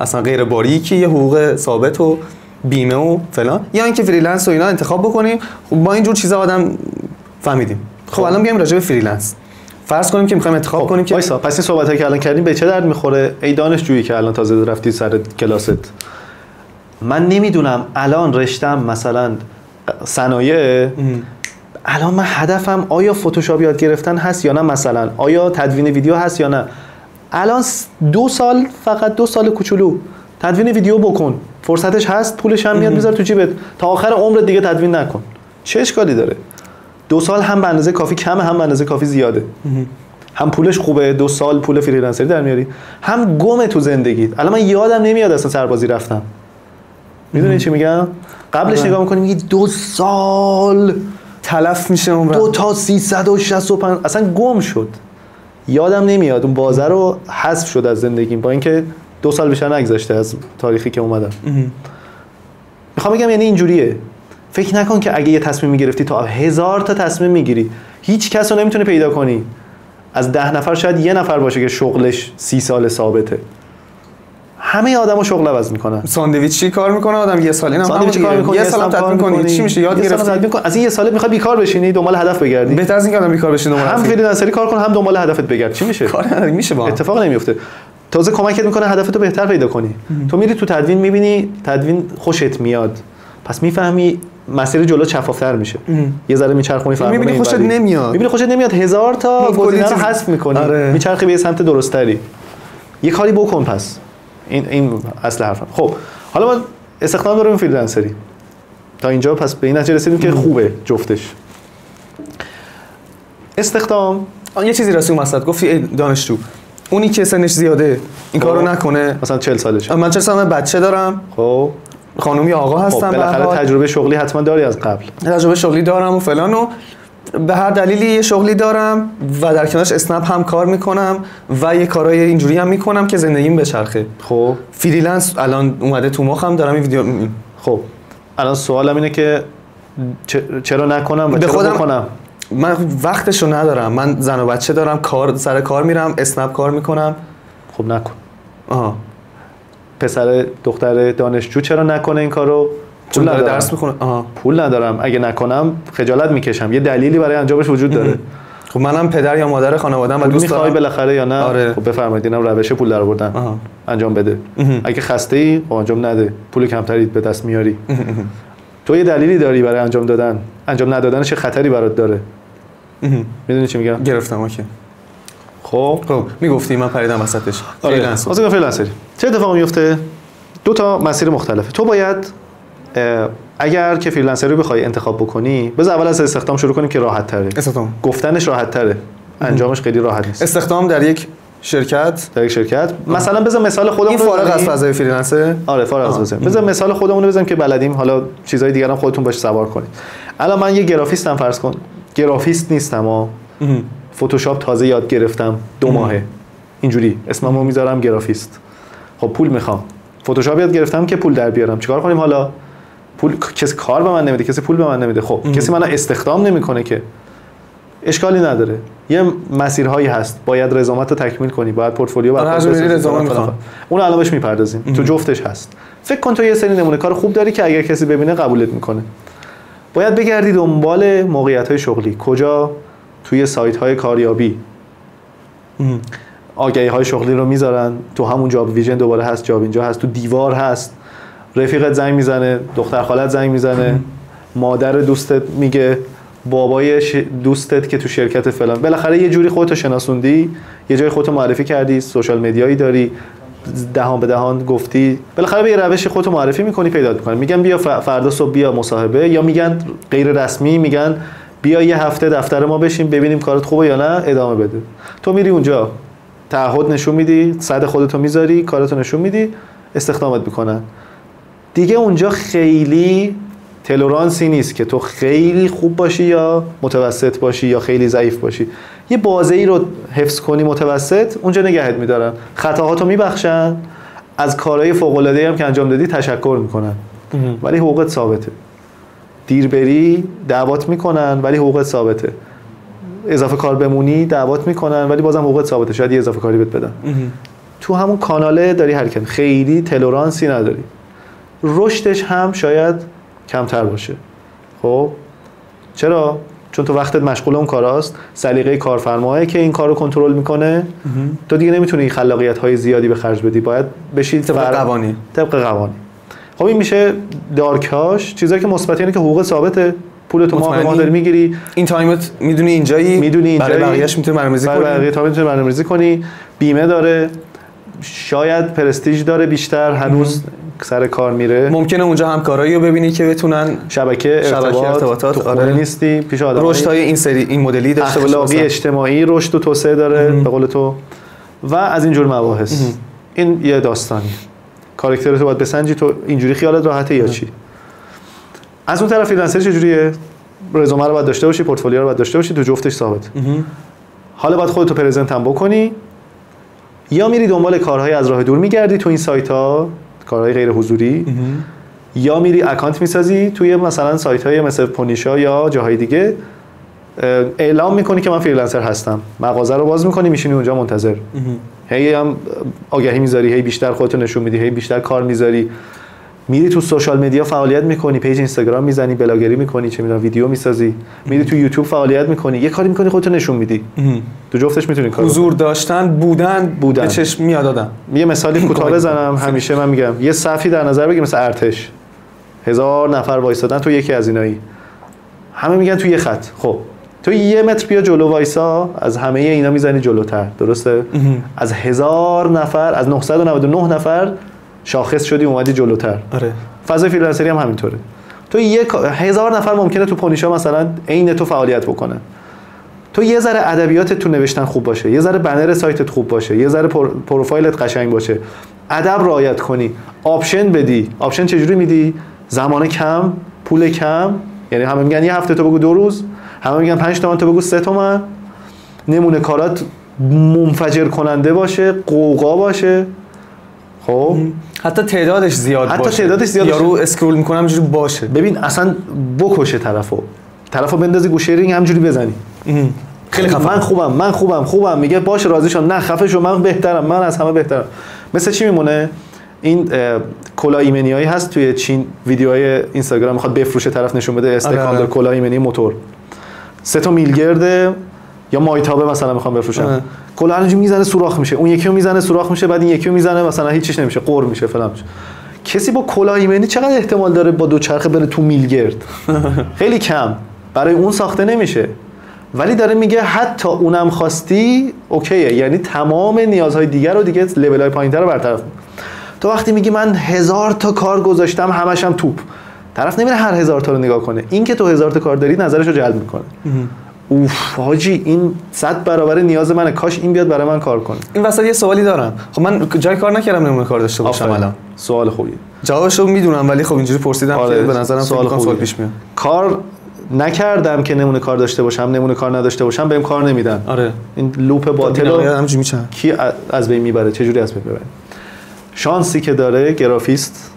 اصلا غیر باریکی، یه حقوق ثابت و بیمه و فلان، یا اینکه فریلنس و اینا انتخاب بکنیم. خب با اینجور چیزا آدم فهمیدیم. خب الان میایم راجع به فریلنس. فرض کنیم که میخوایم انتخاب کنیم که وایسا، پس این صحبتایی که الان کردیم به چه درد میخوره؟ ای دانشجویی که الان تازه رفتی سر کلاست، من نمیدونم الان رشتم مثلا صنایع، الان من هدفم آیا فتوشاپ یاد گرفتن هست یا نه، مثلا آیا تدوین ویدیو هست یا نه. الان 2 سال، فقط 2 سال کوچولو تدوین ویدیو بکن، فرصتش هست، پولش هم میاد، میذار تو جیبت، تا آخر عمرت دیگه تدوین نکن. چه اشکالی داره؟ 2 سال هم به اندازه کافی کمه، هم به اندازه کافی زیاده. هم پولش خوبه، 2 سال پول فریلنسری در میاری، هم گمه تو زندگیت. الان من یادم نمیاد اصلا سربازی رفتم. میدونی چی میگم؟ قبلش نگاه میکنیم میگی 2 سال تلف میشه عمرم، 2 تا 365 اصلا گم شد. یادم نمیاد، اون بازه رو حذف شد از زندگیم، با اینکه 2 سال بیشتر نگذشته از تاریخی که اومدم. میخوام بگم یعنی اینجوریه. فکر نکن که اگه یه تصمیم میگرفتی تا 1000 تا تصمیم میگیری، هیچ کس رو نمیتونی پیدا کنی. از 10 نفر شاید 1 نفر باشه که شغلش 30 سال ثابته. همه آدمو شغل عوض میکنن. ساندویچی کار میکنه آدم، یه سال اینم ساندویچی کار میکنه، یه سال تدوین کنی، چی میشه؟ یاد گرفتی. از این یه سال میخوای بیکار بشینی، دنبال هدف بگردی. بهتر از اینکه آدم بیکار بشینه، هم فریلنسری کار کن، هم دنبال هدفت بگرد. چی میشه؟ کار میشه با اتفاق نمیفته. تازه کمکت میکنه هدفتو بهتر پیدا کنی. تو میری تو تدوین، میبینی تدوین خوشت میاد، پس میفهمی مسیر جلو شفاف‌تر میشه. یه ذره میچرخونی، فهمی میبینی خوشت نمیاد، میبینی خوشت نمیاد، 1000 تا گزینه رو حذف میکنی. میچرخی به سمت درست‌تری. یه کاری بکن. پس این اصل حرفم. خب حالا ما استخدام داریم فریلنسری تا اینجا، پس به این نتیجه رسیدیم که خوبه جفتش. استخدام یه چیزی راستی وسط گفتی دانشجو، اونی که سنش زیاده این کارو نکنه، مثلا 40 سالشه. من 40 سالمه، بچه دارم، خب خانومی آقا هستم، بالاخره تجربه شغلی حتما داری از قبل. تجربه شغلی دارم و فلان و به هر دلیلی یه شغلی دارم و در کنارش اسنپ هم کار میکنم و یه کارهای اینجوری هم میکنم که زندگیم بچرخه. خب فریلنس الان اومده تو مخم، دارم این ویدیو خب الان سوالم اینه که چرا نکنم و چرا بکنم؟ من وقتشو ندارم، من زن و بچه دارم، کار سر کار میرم، اسنپ کار میکنم. خب نکن. پسر دختر دانشجو چرا نکنه این کارو؟ پول ندارم، درس میخونه. پول ندارم، اگه نکنم خجالت میکشم، یه دلیلی برای انجامش وجود داره. خب منم پدر یا مادر خانواده‌ام و دوست میخوای بالاخره یا نه؟ آره. خب بفرمایید، اینم روش پول درآوردن. انجام بده. اگه خسته ای انجام نده، پول کمتری به دست میاری. تو یه دلیلی داری برای انجام دادن، انجام ندادنش چه خطری برات داره. میدونی چی میگم؟ گرفتم. اوکی. خب میگفتی من پریدم وسطش. فریلنس. واسه فریلنسری چه اتفاقی میفته؟ 2 تا مسیر مختلفه. تو باید اگر که فریلنسری رو بخوای انتخاب بکنی، بذار اول از استخدام شروع کنیم که راحت تره. استخدام گفتنش راحت تره، انجامش خیلی راحت نیست. استخدام در یک شرکت مثلا بذار مثال خودمون، این فارغ از فضای فریلنسه. آره فارغ از فضا. بذار مثال خودمون رو بزنیم که بلدیم، حالا چیزای دیگه هم خودتون باش سوار کنید. الان من یه گرافیستم، فرض کن گرافیست نیستم، فتوشاپ تازه یاد گرفتم 2 ماهه، اینجوری اسممو میذارم گرافیست. خب پول میخوام، فتوشاپ یاد گرفتم که پول در بیارم. چیکار کنیم حالا؟ پول کسی کار به من نمیده، کسی پول به من نمیده. خب کسی منو استخدام نمیکنه که، اشکالی نداره. یه مسیرهایی هست، باید رزومت رو تکمیل کنی، باید پورتفولیو برات اون الان بهش میپردازیم. تو جفتش هست. فکر کن تو یه سری نمونه کار خوب داری که اگر کسی ببینه قبولت میکنه. باید بگردی دنبال موقعیت‌های شغلی. کجا؟ توی سایت‌های کاریابی. آگهی‌های شغلی رو میذارن تو همون جاب ویژن، دوباره هست، جاب اینجا هست، تو دیوار هست، رفیقت زنگ میزنه، دختر خالت زنگ میزنه، مادر دوستت میگه، بابای دوستت که تو شرکت فلان. بالاخره یه جوری خودتو شناسوندی، یه جای خودتو معرفی کردی، سوشال مدیایی داری، دهان به دهان گفتی، بالاخره به یه روش خودتو معرفی میکنی، پیدا میکنن، میگن بیا فردا صبح بیا مصاحبه، یا میگن غیر رسمی میگن بیا یه هفته دفتر ما بشین ببینیم کارت خوبه یا نه، ادامه بده. تو میری اونجا، تعهد نشون میدی، صد خودتو میذاری، کارتو نشون میدی، استخدامت میکنن. دیگه اونجا خیلی تلورانسی نیست که تو خیلی خوب باشی یا متوسط باشی یا خیلی ضعیف باشی. یه بازه‌ای رو حفظ کنی متوسط، اونجا نگهت میدارن، خطاهاتو میبخشن، از کارهای فوق‌العاده‌ای هم که انجام دادی تشکر میکنن، ولی حقوقت ثابته. دیر بری دعوات میکنن ولی حقوقت ثابته. اضافه کار بمونی دعوات میکنن ولی بازم حقوقت ثابته، شاید یه اضافه کاری بهت بدن. تو همون کاناله داری حرکت، خیلی تلورانسی نداری. رشدش هم شاید کمتر باشه. خب چرا؟ چون تو وقتت مشغول اون کاراست، سلیقه کارفرماه که این کارو کنترل میکنه، تو دیگه نمیتونی خلاقیت‌های زیادی به خرج بدی، باید بشی طبق قوانین. خب این میشه دارکاش. چیزایی که مثبت اینه که حقوق ثابته، پول تو ماه به ماه داری میگیری، این تایمت میدونی اینجایی، برای بقیه‌اش میتونی برنامه‌ریزی کنی، برای بقیه میتونی برنامه‌ریزی کنی، بیمه داره، شاید پرستیژ داره بیشتر، هنوز سر کار میره. ممکنه اونجا همکارایی رو ببینی که بتونن شبکه ارتباطات آره نیستی پیش آدم، رشدهای این مدلی داشته باشه، اخلاقی اجتماعی رشد و توسعه داره به قول تو، و از اینجور مباحث. این یه داستانی، کاراکترت رو باید بسنجی، تو اینجوری خیالت راحته یا چی. از اون طرف فریلنسر چجوریه؟ رزومه رو باید داشته باشی، پورتفولیو رو باید داشته باشی، تو جفتش ثابت. حالا باید خودت رو پرزنت هم بکنی، یا میری دنبال کارهای از راه دور میگردی تو این سایت‌ها، کارهای غیر حضوری، یا میری اکانت میسازی توی مثلا سایت‌های مثل پونیشا یا جاهای دیگه، اعلام میکنی که من فریلنسر هستم، مغازه رو باز میکنی، میشینی اونجا منتظر، هی هم آگهی میذاری، هی بیشتر خودتو نشون میدی، هی بیشتر کار میذاری، میری تو سوشال مدیا فعالیت میکنی، پیج اینستاگرام میزنی، بلاگری میکنی، چه میدونم ویدیو میسازی، میری تو یوتیوب فعالیت میکنی، یه کاری میکنی خودتو نشون میدی. تو جفتش میتونی کار حضور داشتن، بودن به چشم میاد آدم. یه مثالی کوتاه بزنم، همیشه من میگم یه صفی در نظر بگیر مثل ارتش، 1000 نفر وایسادن تو یکی از اینایی، همه میگن تو یه خط. خب تو 1 متر بیا جلو وایسا، از همه اینا میزنی جلوتر، درسته؟ از 1000 نفر، از 999 نفر شاخص شدی اومدی جلوتر. آره. فضای فریلنسری هم همینطوره. تو 1000 نفر ممکنه تو پونیشا مثلا عین تو فعالیت بکنه. تو یه ذره ادبیاتت تو نوشتن خوب باشه، یه ذره بنر سایتت خوب باشه، یه ذره پروفایلت قشنگ باشه، ادب رعایت کنی، آپشن بدی. آپشن چجوری میدی؟ زمان کم، پول کم، یعنی همه میگن یه هفته تو بگو 2 روز، همه میگن 5 تومن تو بگو 3 تومن. نمونه کارات منفجر کننده باشه، قوقا باشه. خب حتی تعدادش زیاد باشه، یارو اسکرول میکنه همینجوری باشه. ببین اصلا بکشه طرفو بندازی گوشه رینگ همینجوری بزنی، خیلی خفه، من خوبم میگه باشه راضی شو، نه خفه شو، من بهترم، من از همه بهترم. مثل چی میمونه؟ این کلاه ایمنیایی هست توی چین، ویدیوهای اینستاگرام میخواد بفروشه، طرف نشون بده استکان داره، کلاه ایمنی موتور 3 تا میلگرد یا مایتابه مثلا میخوام بفروشن، کلاه اینجوری میزنه سوراخ میشه، اون یکی رو میزنه سوراخ میشه، بعد این یکی رو میزنه مثلا هیچیش نمیشه، قور میشه فلان میشه. کسی با کلاه ایمنی چقدر احتمال داره با دوچرخه بره تو میلگرد؟ خیلی کم، برای اون ساخته نمیشه. ولی داره میگه حتی اونم خواستی اوکیه، یعنی تمام نیازهای دیگر رو دیگه لول‌های پایین‌تر رو برطرف. تو وقتی میگی من 1000 تا کار گذاشتم همش هم توپ، طرف نمیره هر 1000 تا رو نگاه کنه، این که تو 1000 تا کار داری نظرش رو جلب میکنه. اوف حاجی این 100 برابر نیاز منه، کاش این بیاد برای من کار کنه. این وسط یه سوالی دارم. خب من جای کار نکردم، نمونه کار داشته باشم الان. سوال خوبیه. جوابش رو میدونم ولی خب اینجوری پرسیدم که به نظرم سوال پیش میاد. کار نکردم که نمونه کار داشته باشم، نمونه کار نداشته باشم بهم کار نمیدن. آره. این لوپ باطل رو همینجوری میچن. کی از بین میبره؟ چه جوری از بین میبره؟ شانسی که داره گرافیست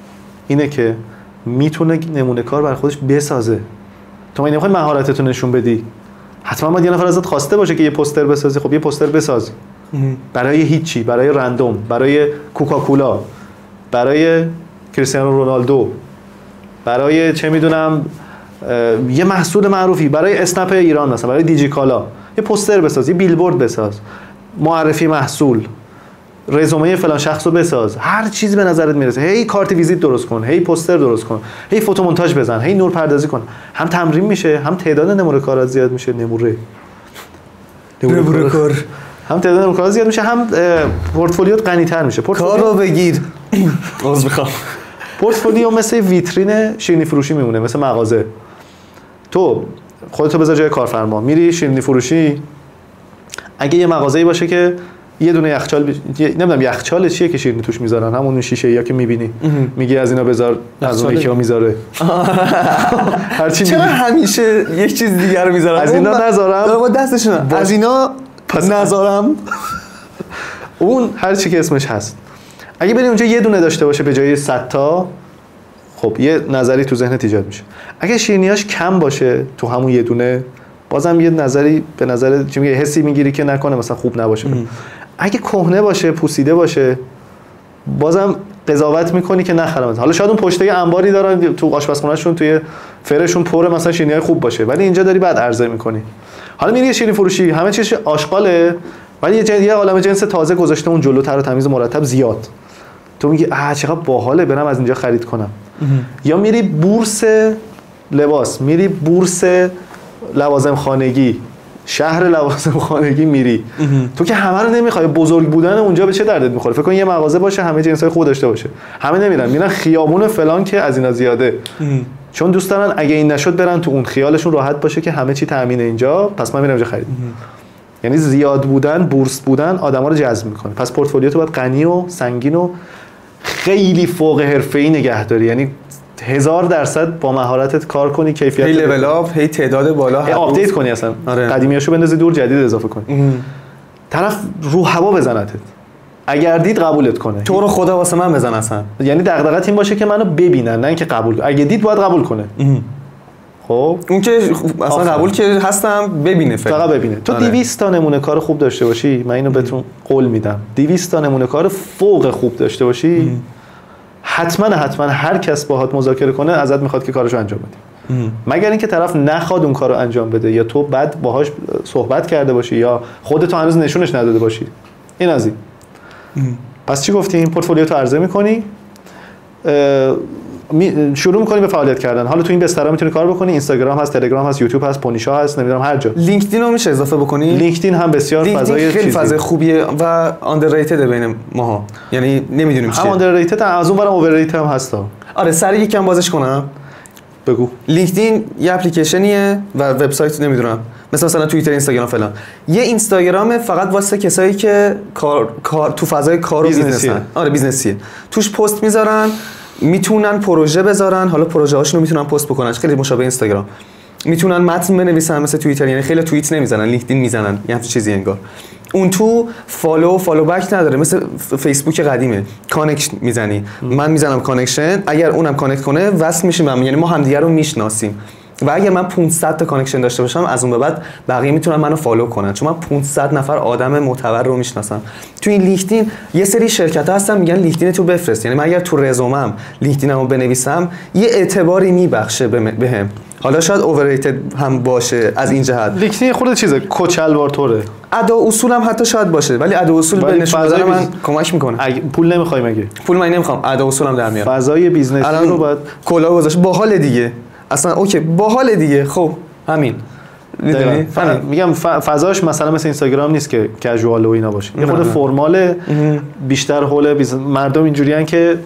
اینه که میتونه نمونه کار برای خودش بسازه. تو من نمیخوای مهارتتو نشون بدی، حتما باید یه نفر ازت خواسته باشه که یه پوستر بسازی. خب یه پوستر بساز برای هیچی، برای رندوم، برای کوکاکولا، برای کریستیانو رونالدو، برای چه میدونم یه محصول معروفی، برای اسنپ ایران مثلا، برای دیجی کالا یه پوستر بساز، یه بیلبورد بساز. معرفی محصول، رزومه فلان شخصو بساز، هر چیزی به نظرت میرسه، هی کارت ویزیت درست کن، هی پوستر درست کن، هی فوتو مونتاژ بزن، هی نور پردازی کن. هم تمرین میشه، هم تعداد نمره کارات زیاد میشه. نمره کار، هم تعداد نمره کارات زیاد میشه، هم پورتفولیوت غنی‌تر میشه. کار رو بگیر. باز میخوام. پورتفولیو مثل ویترین شیرینی فروشی میمونه، مثل مغازه. تو خودتو بذار جای کارفرما، میری شیرینی فروشی، اگه یه مغازه‌ای باشه که یه دونه یخچال نمیدونم یخچال چیه که شیرینی توش میذارن، همون شیشه‌ای‌ها که میبینی، میگی از اینا بذار، از اون یکی ها میذاره. هر چی چرا همیشه یک چیز دیگه رو میذارن؟ از اینا نذارم، با دستشون از اینا پس نذارم. اون هر چی که اسمش هست، اگه بری اونجا یه دونه داشته باشه به جای 100 تا، خب یه نظری تو ذهنت ایجاد میشه. اگه شیرینیاش کم باشه تو همون یه دونه، بازم یه نظری به نظر چی میگه، حسی میگیری که نکنه مثلا خوب نباشه. اگه کهنه باشه، پوسیده باشه، بازم قضاوت میکنی که نخرم. حالا شاید اون پشته انباری دارن تو آشپزخونهشون، توی فرشون پر مثلا شیرینیای خوب باشه، ولی اینجا داری بعد عرضه میکنی. حالا میری شیرینی فروشی، همه چیزش آشغاله، ولی یه عالمه جنس تازه گذاشته اون جلو، تر و تمیز مرتب زیاد. تو میگی چقدر باحاله، برم از اینجا خرید کنم. یا میری بورس لباس، میری بورس لوازم خانگی، شهر لوازم خانگی میری، تو که همه رو نمیخوای. بزرگ بودن اونجا به چه دردت میخوره؟ فکر کن یه مغازه باشه همه جنسای خوب داشته باشه، همه نمیرن، میرن خیابون فلان که از اینا زیاده، چون دوست دارن اگه این نشد برن تو اون، خیالشون راحت باشه که همه چی تامینه اینجا، پس من میرم اونجا خرید. یعنی زیاد بودن، بورس بودن آدما رو جذب میکنه. پس پورتفولیو تو باید غنی و سنگین و خیلی فوق حرفه‌ای نگهداری، یعنی 1000% با مهارتت کار کنی، کیفیت هی لول اپ، هی تعداد بالا، هی آپدیت کنی، اصلا آره. قدیمیاشو بندازی دور، جدید اضافه کنی. طرف رو هوا بزنتت، اگر دید قبولت کنه، تو رو خدا واسه من بزن اصلا. یعنی دغدغت این باشه که منو ببینن، نه اینکه قبول. اگه دید باید قبول کنه. خب اون که اصلا قبول که هستم، ببینه فقط ببینه. تو 200 تا نمونه کار خوب داشته باشی، من اینو بهتون قول میدم، 200 تا نمونه کار فوق خوب داشته باشی، حتما هر کس باهات مذاکره کنه ازت میخواد که کارشو انجام بدی. مگر اینکه طرف نخواد اون کارو انجام بده، یا تو بعد باهاش صحبت کرده باشی، یا خودت هنوز نشونش نداده باشی. این از این. پس چی گفتیم؟ پورتفولیو تو عرضه میکنی، شروع می‌کنی به فعالیت کردن. حالا تو این بسترها میتونی کار بکنی، اینستاگرام هست، تلگرام هست، یوتیوب هست، پونیشا هست، نمیدونم هر جا. لینکدین رو میشه اضافه بکنی؟ لینکدین هم بسیار فضای خیلی فضای خوبیه و آندرریتد بین ماها، یعنی نمیدونیم چیه. هم آندرریتد، از اون برم اوورریتد هم هستا. آره سریع یکم بازش کنم. بگو. لینکدین یه اپلیکیشنیه و وبسایت نمیدونم، مثلا توییتر، اینستاگرام فلان. یه اینستاگرام فقط واسه کسایی که کار تو فضای کار و بیزنسن. آره بیزنسیه. توش پست میذارن، میتونن پروژه بذارن، حالا پروژه هاشون رو میتونن پست بکنن، خیلی مشابه اینستاگرام. میتونن متن بنویسن مثل توییتر، یعنی خیلی توییت نمیزنن، لینکدین میزنن، یه همچین چیزی انگار. اون تو فالو بک نداره، مثل فیسبوک قدیمه، کانکشن میزنی، من میزنم کانکشن، اگر اونم کانکت کنه وصل میشیم، یعنی ما همدیگه رو میشناسیم. و اگر من 500 تا کانکشن داشته باشم، از اون به بعد بقیه میتونن منو فالو کنن، چون من 500 نفر آدم معتبر رو میشناسم. تو این لینکدین یه سری شرکت‌ها هستن میگن لینکدین تو بفرست، یعنی من اگر تو رزومم لینکدینمو بنویسم یه اعتباری میبخشه بهم. حالا شاید اوورریتد هم باشه از این جهت. لینکدین خود چیزه، کچلوار طوره. ادا اصولم حتی شاید باشه، ولی ادا اصول به نشون دادن من کمک میکنه. اگه پول نمیخوای مگه؟ پول من نمیخوام، ادا اصولم در میاد. فضای بیزنسی رو بعد کلا گذاشت باحال دیگه. اصلا اوکی باحال دیگه. خب همین میگم فضاش مثلا مثل اینستاگرام نیست که کژوال و اینا باشه، یه خود فرماله، بیشتر حول مردم اینجوریان که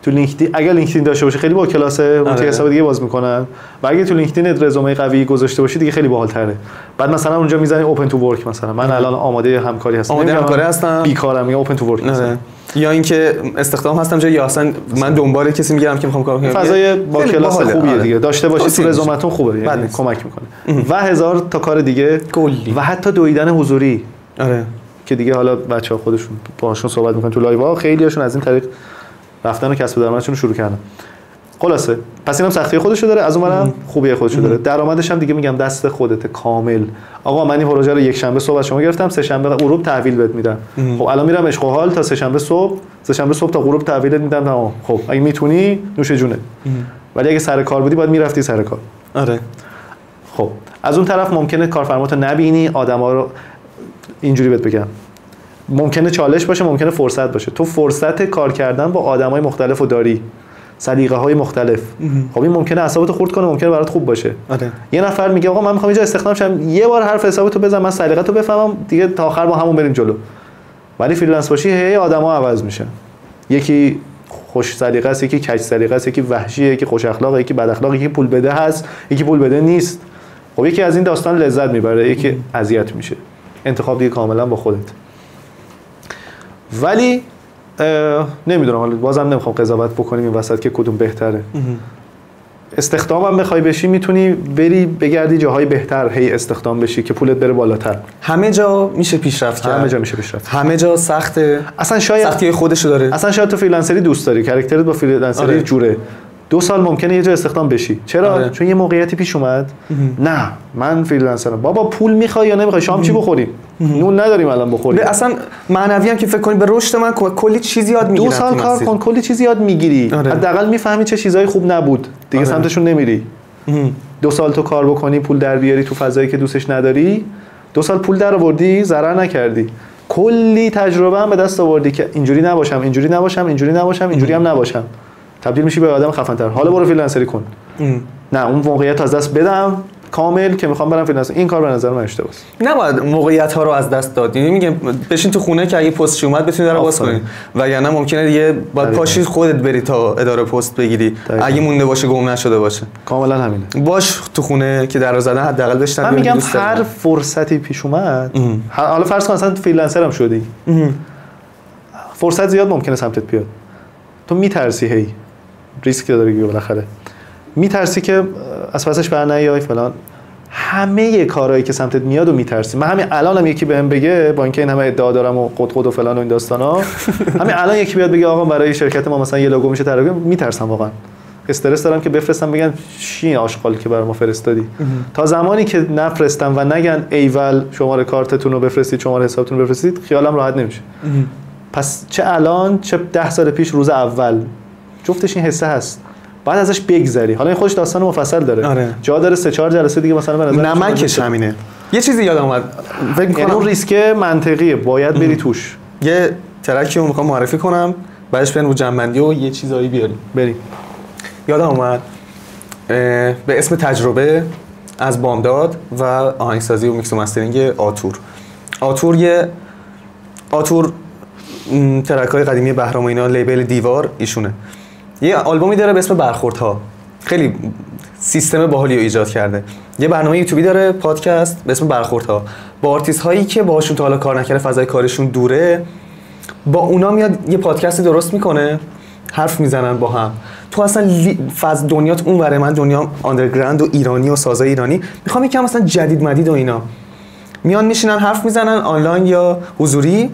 تو لینکدین، اگر لینکدین داشته باشه خیلی با کلاسه، اون تو حساب دیگه باز میکنن، و اگه تو لینکدین رزومه قوی گذاشته باشی دیگه خیلی باحال‌تره. بعد مثلا اونجا میزنی اوپن تو ورک، مثلا من الان آماده همکاری هستم، بیکارم، میگم اوپن تو ورک. یا اینکه استخدام هستم جای، یا اصلا من دنبال کسی میگردم که میخوام کار کنم. فضای با کلاس خوبیه دیگه، داشته باشی تو رزومتون خوبه، یعنی کمک میکنه. و هزار تا کار دیگه کلی، و حتی دویدن حضوری. آره که دیگه حالا بچه‌ها خودشون باهاشون صحبت میکنن تو لایوها، خیلیاشون از این طریق رفتن و کسب درآمدشون رو شروع کردن. خلاصه پس اینم سختی خودشو داره، از اونورم خوبی خودشو داره. درآمدش هم دیگه میگم دست خودت کامل. آقا من این پروژه رو یک شنبه صبح از شما گرفتم، سه شنبه غروب تحویل بهت میدم. خب الان میرم عشق و حال تا سه شنبه صبح تا غروب تحویلت میدم. تمام. خب اگه میتونی نوش جونه. ولی اگه سر کار بودی باید میرفتی سر کار. آره. خب از اون طرف ممکنه کارفرماتو نبینی، آدما رو اینجوری بهت بگم، ممکنه چالش باشه، ممکنه فرصت باشه. تو فرصت کار کردن با آدمای مختلفو داری، سلیقه‌های مختلف. خب این ممکنه اعصابتو خورد کنه، ممکنه برات خوب باشه. آره. یه نفر میگه آقا من میخوام اینجا استخدام شم، یه بار حرف حسابتو بزن، من سلیقه‌تو بفهمم دیگه، تا آخر با همون بریم جلو. ولی فریلنس باشی هی آدما عوض میشن. یکی خوش سلیقه است، یکی کج سلیقه است، یکی وحشیه، یکی خوش اخلاقه، یکی بد اخلاقه، یکی پول بده هست، یکی پول بده نیست. خب یکی از این داستان لذت میبره، یکی اذیت میشه. انتخاب دیگه کاملا با خودت. ولی نمیدونم، حالا بازم نمیخوام قضاوت بکنیم این وسط که کدوم بهتره. استخدام هم بخوای بشی میتونی بری بگردی جاهای بهتر هی استخدام بشی که پولت بره بالاتر. همه جا میشه پیشرفت کرد، همه جا میشه پیشرفت، همه جا سخته. اصلا شاید سختی خودشو داره. اصلا شاید تو فریلنسری دوست داری، کاراکترت با فریلنسری آره. جوره. 2 سال ممکنه یه جا استخدام بشی. چرا؟ آره. چون یه موقعیتی پیش اومد. نه من فریلنسرم. بابا پول میخوای یا نمیخوای؟ شام چی بخوریم؟ نون نداریم الان بخوریم. اصلا معنوی هم که فکر کنی به رشد من کلی چیز یاد میگیری. 2 سال کار کن، کلی چیز یاد میگیری. آره. حداقل میفهمی چه چیزایی خوب نبود. دیگه آره. سمتشون نمیری. 2 سال تو کار بکنی، پول در بیاری تو فضایی که دوستش نداری، 2 سال پول در آوردی، ضرر نکردی. کلی تجربه هم به دست آوردی که اینجوری نباشم، اینجوری نباشم، اینجوری نباشم، اینجوری هم نباشم. تبدیل میشی به آدم خفن‌تر. حالا برو فریلنسری کن. نه اون موقعیت از دست بدم کامل که میخوام برم فریلنس. این کار به نظر من اشتباهه. نباید موقعیت ها رو از دست داد. یعنی میگم بشین تو خونه که اگه پستش اومد بتونی در باز کنی، وگرنه ممکنه دیگه باید پاشی خودت بری تا اداره پست بگیری. اگه مونده باشه گم نشده باشه. کاملا همینه. باش تو خونه که در زدن حداقل بشتن. من میگم هر فرصتی پیش اومد، حالا فرض کن مثلا فریلنسرم شدی، فرصت زیاد ممکنه سمتت بیاد، تو میترسی، هی ریسک داری بالاخره، میترسی که از پسش برنیای فلان. همه کارهایی که سمتت میاد و میترسی. من همین الانم یکی بهم بگه، با اینکه این همه ادعا دارم و قد و فلان و این داستانا، همین الان یکی بیاد بگه آقا برای شرکت ما مثلا یه لوگو میشه طراحی، میترسم واقعا. استرس دارم که بفرستم بگن چی آشغال که برای ما فرستادی. تا زمانی که نفرستم و نگن ایول شماره کارتتون رو بفرستید، شماره حسابتون رو بفرستید، خیالم راحت نمیشه. پس چه الان چه 10 سال پیش روز اول جفتش این حسه هست. بعد ازش بگذری. حالا این خودش داستان مفصل داره. آره. جا داره 3-4 جلسه دیگه مثلا به نظر نمکش همینه. یه چیزی یادم اومد. فکر می‌کنم اون ریسک منطقیه، باید بری توش. یه ترکی رو می‌خوام معرفی کنم، بعدش بریم رو جنبندی و یه چیزایی بیاریم. بریم. یادم اومد به اسم تجربه از بامداد و آهنگسازی و میکس و مسترینگ آتور ترک‌های قدیمی بهرام و اینا، لیبل دیوار ایشونه. یه آلبومی داره به اسم برخوردها، خیلی سیستم باحالی رو ایجاد کرده. یه برنامه یوتیوبی داره، پادکست به اسم برخوردها، با آرتیست هایی که باهاشون تا حالا کار نکرده، فضای کارشون دوره، با اونا میاد یه پادکست درست میکنه، حرف میزنن با هم. تو اصلا فاز دنیات اونوره، من دنیا آندرگراند و ایرانی و سازای ایرانی، میخوام یکم مثلا جدید مدید و اینا. میان میشینن حرف میزنن آنلاین یا حضوری،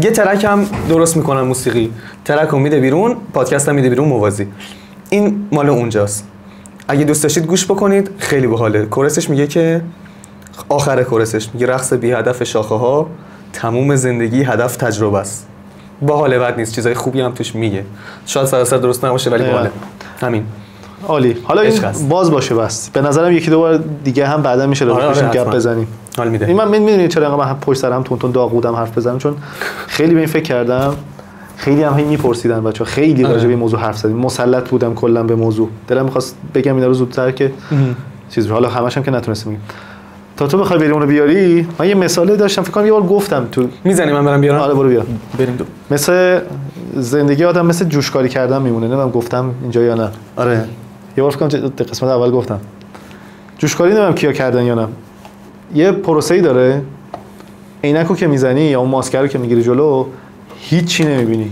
یه ترک هم درست میکنن، موسیقی ترک رو میده بیرون، پادکست هم میده بیرون موازی. این مال اونجاست. اگه دوست داشتید گوش بکنید، خیلی باحاله. کورسش میگه که آخر کورسش میگه رقص بی هدف شاخه ها، تموم زندگی هدف تجربه است. باحاله، بد نیست، چیزای خوبی هم توش میگه. شاید سراسر درست نباشه ولی باحاله. همین. عالی. حالا این باز باشه بس. به نظرم 1-2 بار دیگه هم بعدا میشه راجعش گپ بزنیم. حال میده. این من میدونید چرا انقدر پشت سر هم تون داغ بودم حرف بزنم، چون خیلی به این فکر کردم. خیلی هم میپرسیدن بچه‌ها، خیلی راجع به این موضوع حرف زدیم، مسلط بودم کلا به موضوع. دلم می‌خواست بگم اینا رو زودتر که چیز رو، حالا همش هم که نتونستم بگم. تا تو بخوای بریم اون رو بیاری، من یه مثالی داشتم فکر کنم یه بار گفتم تو. میزنی من برم بیارم؟ آره برو بیار. بریم دو. مثل زندگی آدم مثل جوشکاری کردن میمونه. نمیدونم گفتم اینجا یا نه. آره. یه بار فکر کنم قسمت اول گفتم. جوشکاری نمیدونم کیا کردن یا نه. یه پروسه‌ای داره. عینکو که میزنی یا اون ماسک رو که میگیری جلو، هیچی نمیبینی.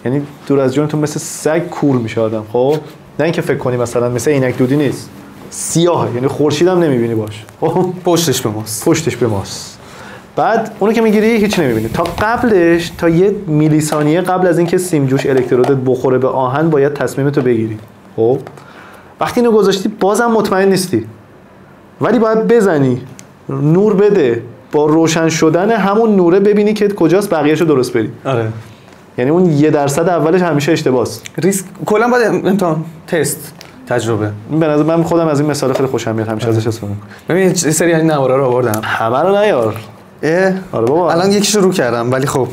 یعنی دور از جونتون مثل سگ کور میشه آدم. خب نه اینکه فکر کنی مثلا مثل عینک دودی نیست، سیاهه، یعنی خورشید هم نمیبینی باش. خب پشتش به ماست. پشتش به ماست. بعد اونو که میگیری هیچ نمیبینی. تا قبلش، تا یه میلی ثانیه قبل از اینکه سیم جوش الکترودت بخوره به آهن، باید تصمیمتو بگیری. خب وقتی اینو گذاشتی بازم مطمئن نیستی، ولی باید بزنی، نور بده، با روشن شدن همون نوره ببینی که کجاست، بقیه‌شو درست بری. آره. یعنی اون 1% اولش همیشه اشتباهه. ریسک کلا باید امتحان، تست، تجربه. به نظر من خودم از این مثال خیلی خوشم میاد، همیشه ازش استفاده می‌کنم. ببین یه سری این نوارا رو آوردم. همه رو نیار. آره بابا الان یکی شروع کردم ولی خب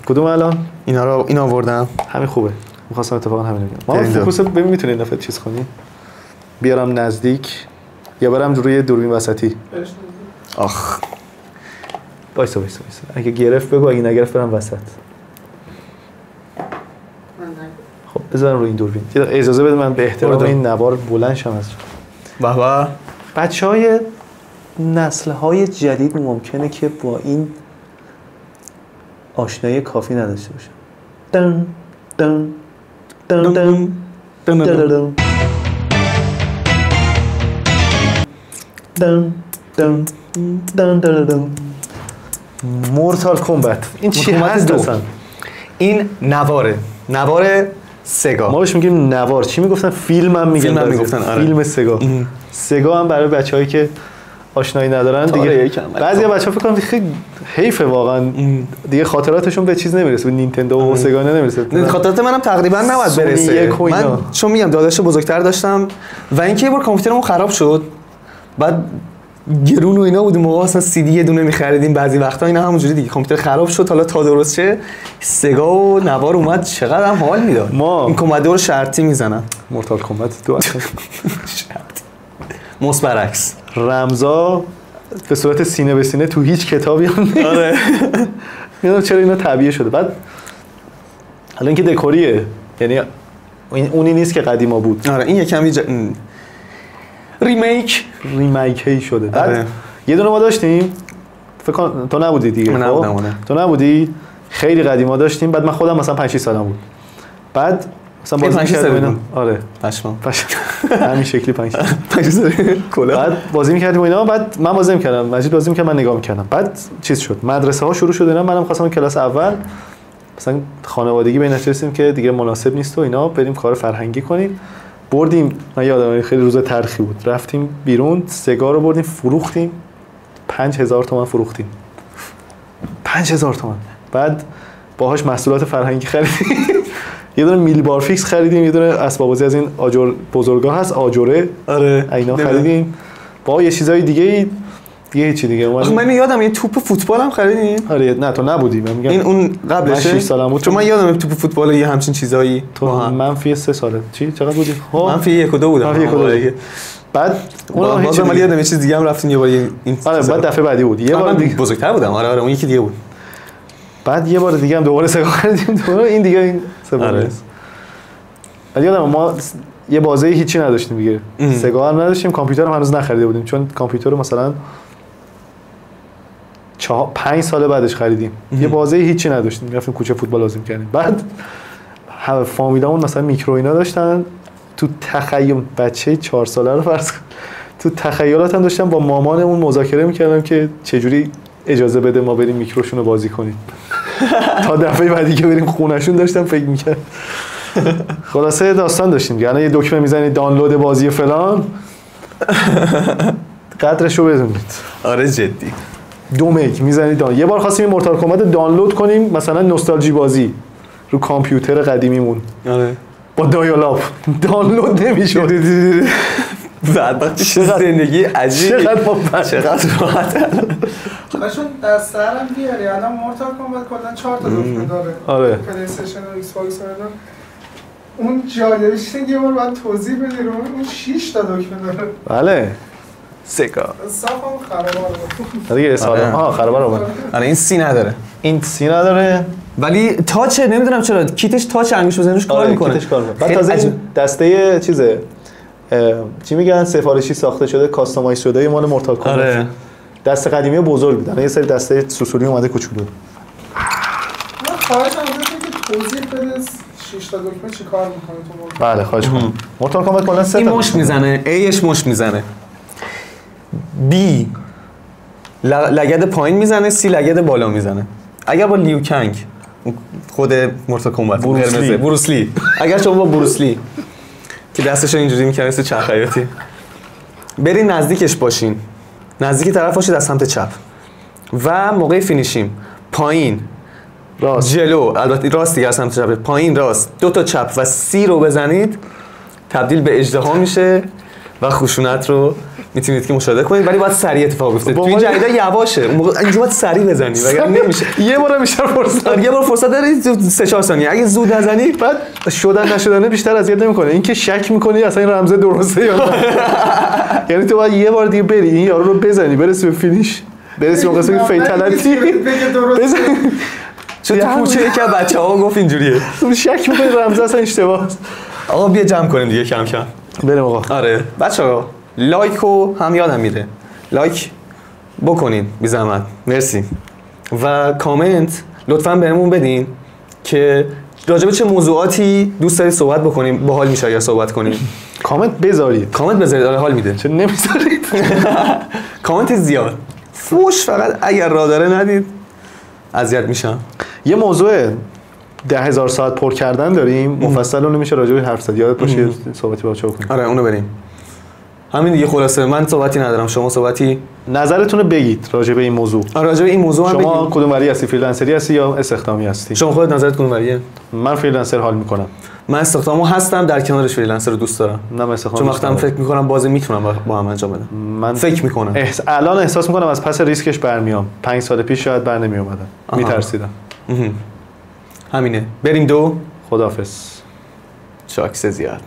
کدوم الان؟ اینا آوردم. همین خوبه. می‌خواستم اتفاقا همین بگم. ما فوکوس ببین میتونی این دفعه چیز کنی؟ بیارم نزدیک یا برم روی دوربین وسطی؟ آخ وایسا. اگه گرفت بگو، اگه نگرفت برم وسط. خب بذارم روی این دوربین. اجازه بده من به احترام این نوار بلند شم از بابا. بچهای نسل‌های جدید ممکنه که با این آشنایی کافی نداشته باشن. دن دن دن دن دن دن دن دن دن دن دن مورتال کمبت. این چی هست اصلا؟ این نوار سگا. ما بهش میگیم نوار. چی میگفتن؟ فیلم هم میگفتن. آره. فیلم سگا. سگا هم برای بچه‌هایی که آشنایی ندارن دیگه. بعضیا بچه‌ها فکر کنم خیلی حیفه واقعا دیگه خاطراتشون به چیز نمیرسه، به نینتندو و سگا نمیرسه. خاطرات منم تقریبا نباید برسه. من چون میگم داداش بزرگتر داشتم و اینکه یه بار کامپیوترمون خراب شد، بعد گرون و اینا بود، موقع اصلا سی دی یه دونه می‌خریدیم، بعضی وقتا اینا همونجوری دیگه کامپیوتر خراب شد، حالا تا درست شه سگا و نوار اومد، چقدر هم حال میداد. این کمدو رو شرطی میزنن. مورتال کمبت دو برعکس رمزا به صورت سینه به سینه تو هیچ کتابی هم نیست. آره میدونم چرا اینا طبیعی شده. بعد حالا اینکه دکوریه، یعنی اونی نیست که قدیما بود. آره این یکم ریمیک هی شده. بعد یه دونه ما داشتیم، فکر کنم تو نبودی دیگه. تو نبودی، خیلی قدیما داشتیم. بعد من خودم مثلا 5 6 سالم بود. بعد مثلا بازی می‌کردیم. آره پشمام همین شکلی 5 سال کلا. بعد بازی می‌کردیم و اینا. بعد من بازی می‌کردم، مجید بازی می‌کرد، من نگاه می‌کردم. بعد چیز شد، مدرسه ها شروع شد اینا. منم خواستم کلاس اول مثلا خانوادگی بین نشستیم که دیگه مناسب نیست و اینا، بریم کار فرهنگی کنیم. بردیم، من یادم خیلی روز تلخی بود، رفتیم بیرون سگا رو بردیم فروختیم، 5000 تومان فروختیم. 5000 تومان. بعد باهاش محصولات فرهنگی خریدیم. یه دونه میل بار فیکس خریدیم، یه دونه اسباب بازی از این آجر بزرگا هست، آجره. آره اینا خریدیم. با یه چیزای دیگه یه چی دیگه اومد. من یادم یه توپ فوتبال هم خریدیم. آره نه تو نبودی، من میگم این اون قبلشه. من 6 سالم بود. چون من یادم توپ فوتبال یه همچین چیزایی. تو منفی 3 ساله. چقدر بودی؟ منفی 1 و 2 بودم. منفی 1 و 2 دیگه. بعد اون هیچ من یادم یه چیز دیگه هم رفتیم یه بار این. آره بعد دفعه بعدی بود. یه بار دیگه بزرگتر بودم. آره اون یکی دیگه بود. بعد یه بار دیگه هم دوباره سگا خریدیم، دوباره این دیگه این سوم. ولی یادم ما یه بازی هیچی نداشتیم دیگه. سگا هم نداشتیم، کامپیوتر هم هنوز نخریده بودیم، چون کامپیوتر رو مثلا 5 سال بعدش خریدیم. یه بازی هیچی نداشتیم، رفتیم کوچه فوتبال بازی می‌کردیم. بعد فامیلامون مثلا میکرو اینا داشتن، تو تخیل بچه 4 ساله رو فرض کن، تو تخیلاتم داشتم با مامانمون مذاکره می‌کردم که چجوری اجازه بده ما بریم میکروشون رو بازی کنیم. تا دفعه بعدی که بریم خونه‌شون داشتم فکر می‌کردم. خلاصه داستان داشتیم، یعنی یه دکمه میزنید دانلود بازی فلان، قدرشو بدونید. آره جدی 2 مگ میزنید. یه بار خواستیم مورتال کمبت دانلود کنیم، مثلا نوستالژی بازی رو کامپیوتر قدیمیمون. آره با دایالاپ دانلود نمیشد. بعد زندگی عجیبی، چقدر راحت. چون دست سرم بیاری الان مورتال کمبت کلا 4 تا دکمه داره. آره پلی استیشن و ایکس باکس اینا. اون جالبیش یه بار باید توضیح بدی رو اون 6 تا دکمه داره. بله سگا صافم خرابه دیگه سال خرابه رو. آره این سی نداره. این سی نداره ولی تاچ نمیدونم چرا کیتش تاچ انگوش بزنیش کار میکنه. کیتش کار میکنه. بعد تازه دسته چیزه چی میگن سفارشی ساخته شده، کاستومایز شده مال مورتال کمبت. آره دسته قدیمی بزرگ بودن، یه سری دسته سوسولی اومده کوچولو. من خواهش می‌کنم که توضیح بده 6 تا دکمه چی کار میکنه تو مورتال. بله خواهش می‌کنم. مورتال کمبت کلا 3 تا این مشت میزنه، ایش مشت میزنه، بی لگد پایین میزنه، سی لگد بالا میزنه. اگر با لیو کنگ خود مورتال کمبت بروسلی اگر شما با بروسلی که دستشو اینجوری میکنه مثل چرخ حیاتی برین نزدیکش باشین، نزدیک طرف باشید از سمت چپ و موقع فینیشیم پایین راست جلو، البته راست دیگه از سمت چپ، پایین راست 2 تا چپ و سی رو بزنید تبدیل به اژدها میشه و خشونت رو میتونید که مشاهده کنید، ولی باید سریع اتفاق بیفته. تو این جریده یواشه، اون موقع اینجا باید سریع بزنی وگرنه نمیشه. یه بار میشه فرصت، یه بار فرصت داری 3-4 ثانیه، اگه زود نزنی بعد شدن نشدنه بیشتر اذیت نمیکنه، اینکه شک میکنی اصلا این رمز درسته یا نه. یعنی تو باید یه بار دیگه بری این یارو رو بزنی برسی به فینیش، برسی اون قسمت فیتالتی درسته. چون تو کوچه یکی از بچه‌ها گفت اینجوریه، تو شک میکنی رمز اصلا اشتباهه. آقا بیا جمع کنیم دیگه کم کم. بریم آقا. آره بچه‌ها لایکو هم یادم میره، لایک بکنین بی زحمت، مرسی. و کامنت لطفاً بهمون بدین که راجع به چه موضوعاتی دوست دارید صحبت بکنیم، باحال میشه اگه صحبت کنیم. کامنت بذارید، کامنت بذارید، آره حال میده. چه نمیذارید؟ کامنت زیاد، فوش فقط اگر راه داره ندید، اذیت میشم. یه موضوع 10,000 ساعت پر کردن داریم، مفصل اون میشه راجع به حرف زد، یادت باشه صحبتی با بچه‌ها کنیم. آره اونو بریم. همین دیگه خلاصه، من صحبتی ندارم، شما صحبتی نظرتون رو بگید راجع به این موضوع. راجع به این موضوع هم شما بگید. کدوم وری هستی، فریلنسری هستی یا استخدامی هستی؟ شما خودت نظرت کدوم وریه؟ من فریلنسر حال میکنم. من استخدامو هستم، در کنارش فریلنسر رو دوست دارم. نه من استخدام، چون وقتم فکر میکنم بازی میتونم با هم انجام بدم. من فکر میکنم الان احساس میکنم از پس ریسکش برمیام. 5 سال پیش شاید بر نمی اومدم، میترسیدم. همینه، بریم دو. خداحافظ. شاکس زیاد.